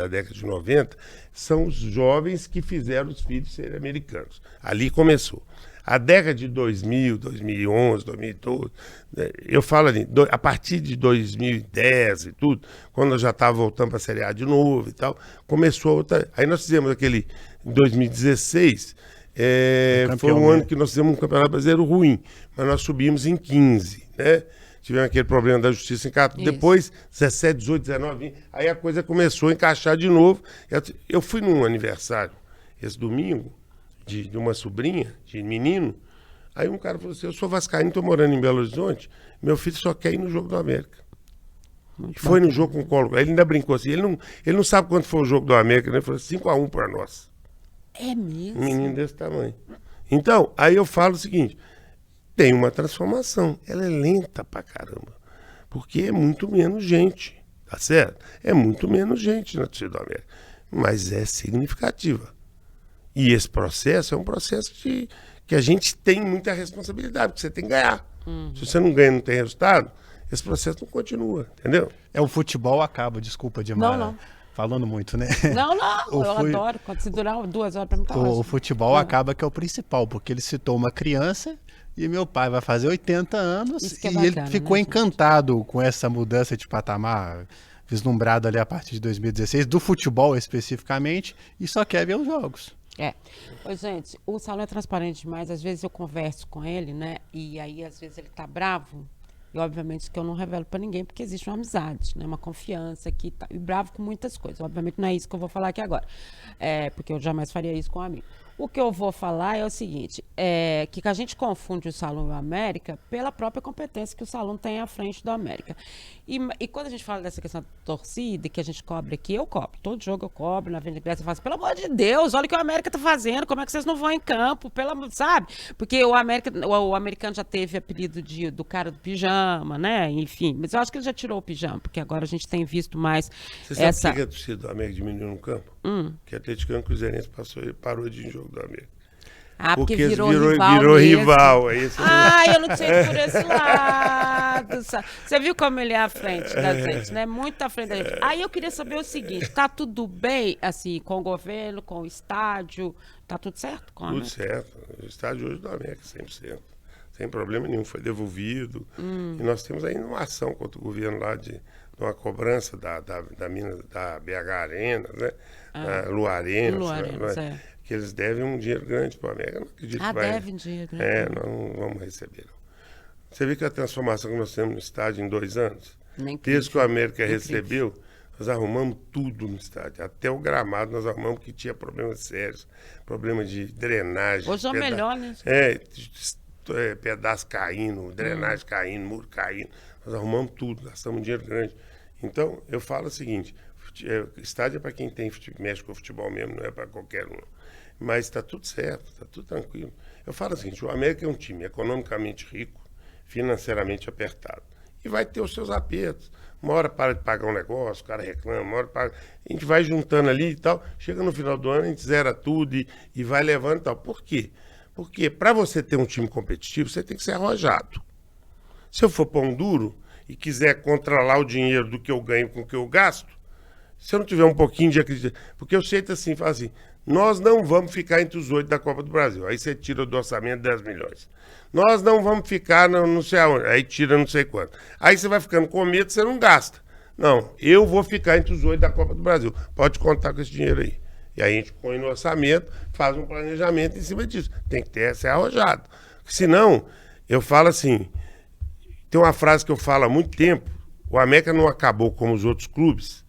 década de 90, são os jovens que fizeram os filhos serem americanos. Ali começou. A década de 2000, 2011, 2012, eu falo ali, a partir de 2010 e tudo, quando eu já estava voltando para a Série A de novo e tal, começou outra. Aí nós fizemos aquele, em 2016, foi um ano que nós fizemos um campeonato brasileiro ruim, mas nós subimos em 15, né? Tivemos aquele problema da justiça em 14, depois 17, 18, 19, 20, aí a coisa começou a encaixar de novo. Eu fui num aniversário esse domingo de uma sobrinha, de menino, aí um cara falou assim: eu sou vascaíno, estou morando em Belo Horizonte, meu filho só quer ir no jogo do América. E foi no jogo com o Colo. Ele ainda brincou assim, ele não sabe quanto foi o jogo do América, né? Ele falou 5-1 para nós. É mesmo? Um menino desse tamanho. Então, aí eu falo o seguinte: tem uma transformação. Ela é lenta pra caramba. Porque é muito menos gente. Tá certo? É muito menos gente na torcida do América. Mas é significativa. E esse processo é um processo que a gente tem muita responsabilidade, porque você tem que ganhar. Se você não ganha e não tem resultado, esse processo não continua, entendeu? O futebol acaba, desculpa, Edmara. Não. Falando muito, né? Não, eu adoro. Quando se durar 2 horas pra mim tá O ótimo. futebol acaba que é o principal, porque ele citou uma criança e meu pai vai fazer 80 anos Isso que é e bacana, ele ficou né, encantado com essa mudança de patamar vislumbrada ali a partir de 2016, do futebol especificamente, e só quer ver os jogos. Ô, gente, o Salão é transparente demais. Às vezes eu converso com ele, né? E aí, às vezes, ele tá bravo. E, obviamente, que eu não revelo pra ninguém, porque existe uma amizade, né? Uma confiança aqui. Tá, e bravo com muitas coisas. Obviamente, não é isso que eu vou falar aqui agora. Porque eu jamais faria isso com um amigo. O que eu vou falar é o seguinte, que a gente confunde o Salão e o América pela própria competência que o Salão tem à frente do América. E quando a gente fala dessa questão da torcida, que a gente cobre aqui, eu cobro. Todo jogo eu cobro, na Avenida Grécia eu faço, pelo amor de Deus, olha o que o América tá fazendo, como é que vocês não vão em campo, sabe? Porque o americano já teve apelido do cara do pijama, né? Enfim, mas eu acho que ele já tirou o pijama, porque agora a gente tem visto mais Você sabe por que a torcida do América diminuiu no campo? Que a Atleticano Cruzeirense parou de ir em jogo do América. Porque virou rival. Eu não sei por esse lado. Você viu como ele é à frente da gente, né? Muito à frente da gente. Aí eu queria saber o seguinte, tá tudo bem, assim, com o governo, com o estádio? Tá tudo certo? Tudo certo. O estádio hoje do América, 100%. Sem problema nenhum, foi devolvido. E nós temos ainda uma ação contra o governo lá de uma cobrança da mina da BH Arena, né? Da Lu Arena, que eles devem um dinheiro grande para o América. Eu não acredito que vai. Devem dinheiro grande. Nós não vamos receber. Não. Você viu que a transformação que nós temos no estádio em 2 anos? Nem Desde que o América recebeu, nós arrumamos tudo no estádio. Até o gramado nós arrumamos, que tinha problemas sérios. Problema de drenagem. Hoje é melhor, né? Pedaço caindo, drenagem caindo, muro caindo. Nós arrumamos tudo, gastamos um dinheiro grande. Então, eu falo o seguinte, estádio é para quem mexe com o futebol mesmo, não é para qualquer um. Mas está tudo certo, está tudo tranquilo. Eu falo o seguinte, o América é um time economicamente rico, financeiramente apertado. E vai ter os seus apertos. Uma hora para de pagar um negócio, o cara reclama, uma hora paga. A gente vai juntando ali e tal. Chega no final do ano, a gente zera tudo e vai levando e tal. Por quê? Porque para você ter um time competitivo, você tem que ser arrojado. Se eu for pão duro e quiser controlar o dinheiro do que eu ganho com o que eu gasto, se eu não tiver um pouquinho de acreditar... Porque eu sei assim, fala assim, nós não vamos ficar entre os 8 da Copa do Brasil. Aí você tira do orçamento 10 milhões. Nós não vamos ficar não sei aonde. Aí tira não sei quanto. Aí você vai ficando com medo, você não gasta. Não, eu vou ficar entre os 8 da Copa do Brasil. Pode contar com esse dinheiro aí. E aí a gente põe no orçamento, faz um planejamento em cima disso. Tem que ser arrojado. Senão, eu falo assim, tem uma frase que eu falo há muito tempo, o América não acabou como os outros clubes,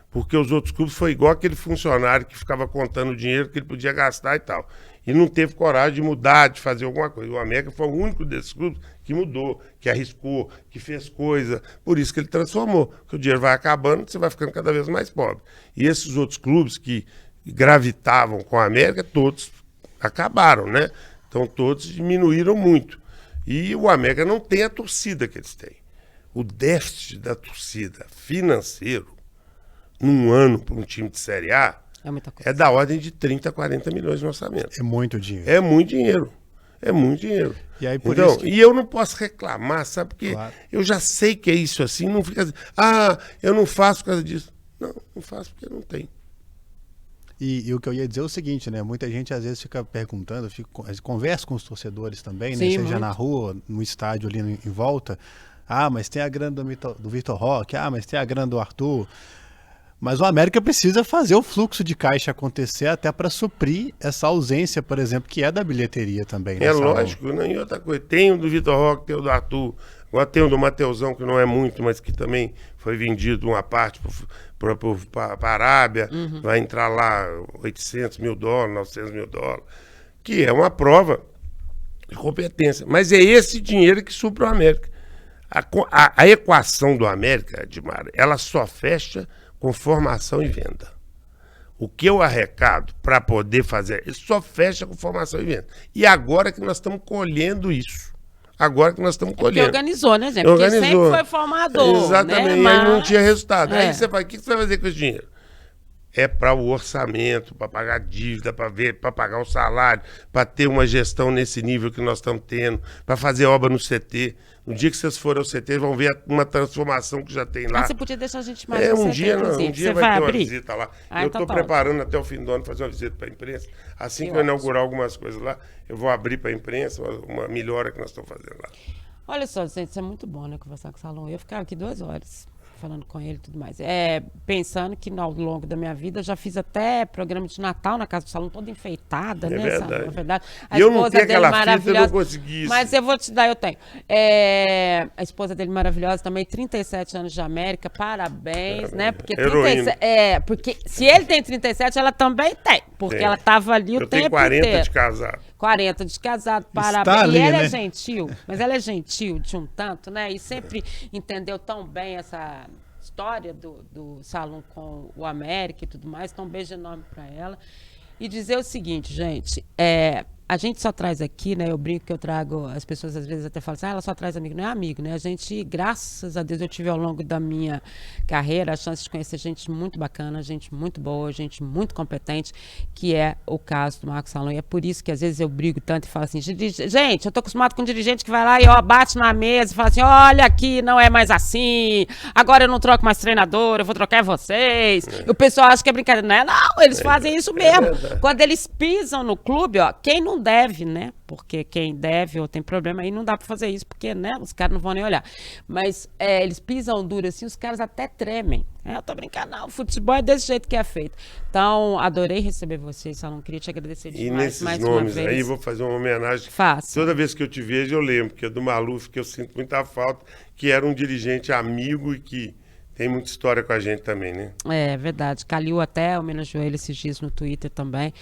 porque os outros clubes foi igual aquele funcionário que ficava contando o dinheiro que ele podia gastar e tal. E não teve coragem de mudar, de fazer alguma coisa. O América foi o único desses clubes que mudou, que arriscou, que fez coisa. Por isso que ele transformou. Porque o dinheiro vai acabando, você vai ficando cada vez mais pobre. E esses outros clubes que gravitavam com a América, todos acabaram, né? Então todos diminuíram muito. E o América não tem a torcida que eles têm. O déficit da torcida financeiro, num ano para um time de Série A, é da ordem de 30 a 40 milhões no orçamento. É muito dinheiro. É muito dinheiro. É muito dinheiro. E aí, por então, isso que... E eu não posso reclamar, sabe? Porque claro, eu já sei que é isso assim, não fica assim, eu não faço por causa disso. Não, não faço porque não tem. E o que eu ia dizer é o seguinte, né? Muita gente às vezes fica perguntando, conversa com os torcedores também, sim, né? Seja muito. na rua, no estádio ali em volta. Mas tem a grana do Vitor Roque, mas tem a grana do Arthur. Mas o América precisa fazer o fluxo de caixa acontecer até para suprir essa ausência, por exemplo, que é da bilheteria também. É lógico, né? E outra coisa, tem o do Vitor Roque, tem o do Arthur, agora tem o do Mateusão, que não é muito, mas que também foi vendido uma parte para a Arábia, vai entrar lá 800 mil dólares, 900 mil dólares, que é uma prova de competência. Mas é esse dinheiro que supra o América. A equação do América, Edmar, ela só fecha com formação e venda. O que eu arrecado para poder fazer, isso só fecha com formação e venda. E agora que nós estamos colhendo isso. Agora que nós estamos colhendo. Porque organizou, né, gente? Porque sempre foi formador. Exatamente, né? E aí não tinha resultado. Aí você fala, o que você vai fazer com esse dinheiro? É para o orçamento, para pagar dívida, para pagar o salário, para ter uma gestão nesse nível que nós estamos tendo, para fazer obra no CT. No dia que vocês forem ao CT, vão ver uma transformação que já tem lá. Você podia deixar a gente mais no um CT, dia vai ter uma abrir? visita lá. Eu então estou tá preparando até o fim do ano fazer uma visita para a imprensa. Assim que eu inaugurar algumas coisas lá, eu vou abrir para a imprensa uma melhora que nós estamos fazendo lá. Olha só, gente, isso é muito bom, né, conversar com o Salão. Eu ia ficar aqui 2 horas. falando com ele e tudo mais. Pensando que ao longo da minha vida eu já fiz até programa de Natal na casa do salão, toda enfeitada, né? Verdade. Na verdade. A E eu não esposa tenho dele aquela fita, eu maravilhosa. não consegui isso. Mas eu vou te dar, eu tenho. A esposa dele maravilhosa também, 37 anos de América, parabéns, né? Porque, Heroína. porque se ele tem 37, ela também tem. Porque Tem. ela estava ali o Eu tenho tempo 40 inteiro. de casado. 40 de casado, Está parabéns. ali, E ela né? é gentil, mas ela é gentil de um tanto, né? E sempre entendeu tão bem essa história do salão com o América e tudo mais. Então, um beijo enorme para ela. E dizer o seguinte, gente, a gente só traz aqui, né? Eu brinco que eu trago, as pessoas às vezes até falam assim, ela só traz amigo. Não é amigo, né? A gente, graças a Deus, eu tive ao longo da minha carreira a chance de conhecer gente muito bacana, gente muito boa, gente muito competente, que é o caso do Marcos Salom. E é por isso que às vezes eu brigo tanto e falo assim, gente, eu tô acostumado com um dirigente que vai lá e ó, bate na mesa e fala assim, olha aqui, não é mais assim, agora eu não troco mais treinador, eu vou trocar vocês. E o pessoal acha que é brincadeira. Não é, não, eles fazem isso mesmo. Quando eles pisam no clube, ó, quem não deve, né? Porque quem deve ou tem problema aí não dá pra fazer isso, porque, né? Os caras não vão nem olhar. Mas eles pisam duro assim, os caras até tremem. Eu tô brincando, não. O futebol é desse jeito que é feito. Então, adorei receber vocês, Salom. Queria te agradecer demais. E nesses mais nomes uma vez. aí, vou fazer uma homenagem. Faça. Toda vez que eu te vejo, eu lembro, que é do Maluf, que eu sinto muita falta, que era um dirigente amigo e que tem muita história com a gente também, né? É verdade. Calil até homenageou ele esses dias no Twitter também.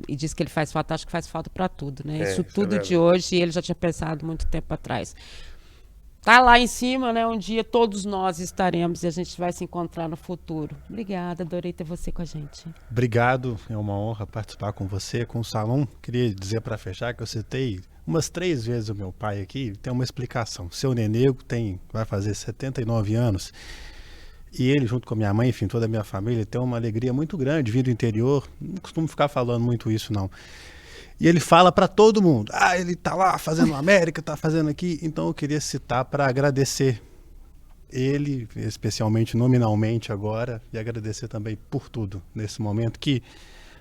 E disse que ele faz falta, acho que faz falta para tudo, né? Isso Isso é tudo verdade. de hoje, ele já tinha pensado muito tempo atrás. Tá lá em cima, né? Um dia todos nós estaremos e a gente vai se encontrar no futuro. Obrigada, adorei ter você com a gente. Obrigado, é uma honra participar com você, com o Salom. Queria dizer para fechar que eu citei umas 3 vezes o meu pai aqui, tem uma explicação. Seu Nenego vai fazer 79 anos e ele, junto com a minha mãe, enfim, toda a minha família, tem uma alegria muito grande vir do interior. Não costumo ficar falando muito isso, não. E ele fala para todo mundo, ele tá lá fazendo América, tá fazendo aqui. Então eu queria citar para agradecer ele, especialmente nominalmente agora, e agradecer também por tudo nesse momento que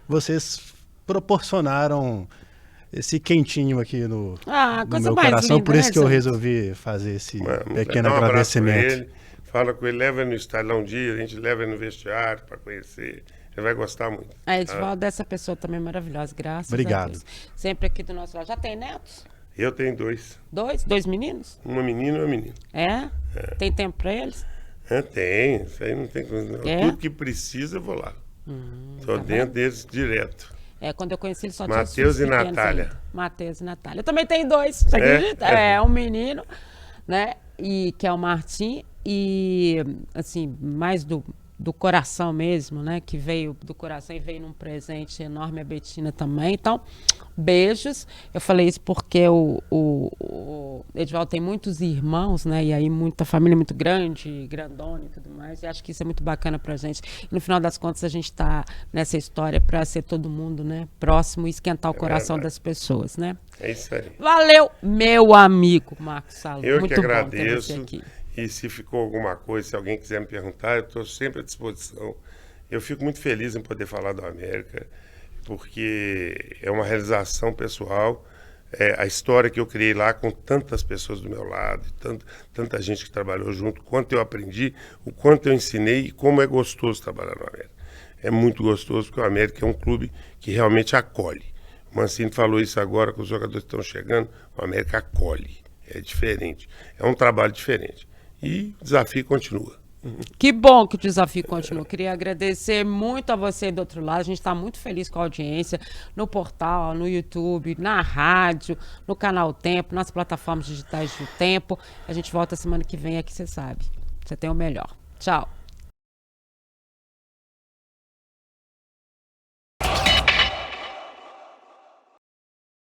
vocês proporcionaram esse quentinho aqui no Coisa meu mais coração. linda, Por isso né, que eu gente? resolvi fazer esse pequeno Dá um abraço pra agradecimento. ele, fala com ele, leva ele no estádio lá um dia, a gente leva ele no vestiário para conhecer. Ele vai gostar muito. A Edivaldo dessa pessoa também maravilhosa, graças Obrigado. a Deus. Sempre aqui do nosso lado. Já tem netos? Eu tenho 2. 2? 2 meninos? Uma menina e uma menina. Tem tempo para eles? Tem, isso aí não tem coisa. Não. É? Tudo que precisa, eu vou lá. Tô dentro deles direto. Quando eu conheci ele só tinha Mateus filhos e pequenos Natália. ainda. Mateus e Natália. Eu também tenho 2, você acredita? Um menino, né? E que é o Martim. E, assim, mais do coração mesmo, né? Que veio do coração e veio num presente enorme, a Betina também. Então, beijos. Eu falei isso porque o Edivaldo tem muitos irmãos, né? E aí muita família muito grande, grandona e tudo mais. E acho que isso é muito bacana pra gente. E no final das contas, a gente tá nessa história pra ser todo mundo, né? Próximo e esquentar o coração das pessoas, né? É isso aí. Valeu, meu amigo Marcos Salom. Eu muito que bom ter você agradeço. aqui. E se ficou alguma coisa, se alguém quiser me perguntar, eu estou sempre à disposição. Eu fico muito feliz em poder falar do América, porque é uma realização pessoal. A história que eu criei lá com tantas pessoas do meu lado, tanta gente que trabalhou junto, quanto eu aprendi, o quanto eu ensinei e como é gostoso trabalhar no América. É muito gostoso, porque o América é um clube que realmente acolhe. O Mancini falou isso agora, que os jogadores estão chegando, o América acolhe. É diferente. É um trabalho diferente. E o desafio continua. Que bom que o desafio continua. Queria agradecer muito a você do outro lado. A gente está muito feliz com a audiência no portal, no YouTube, na rádio, no canal Tempo, nas plataformas digitais do Tempo. A gente volta semana que vem aqui, você sabe. Você tem o melhor. Tchau.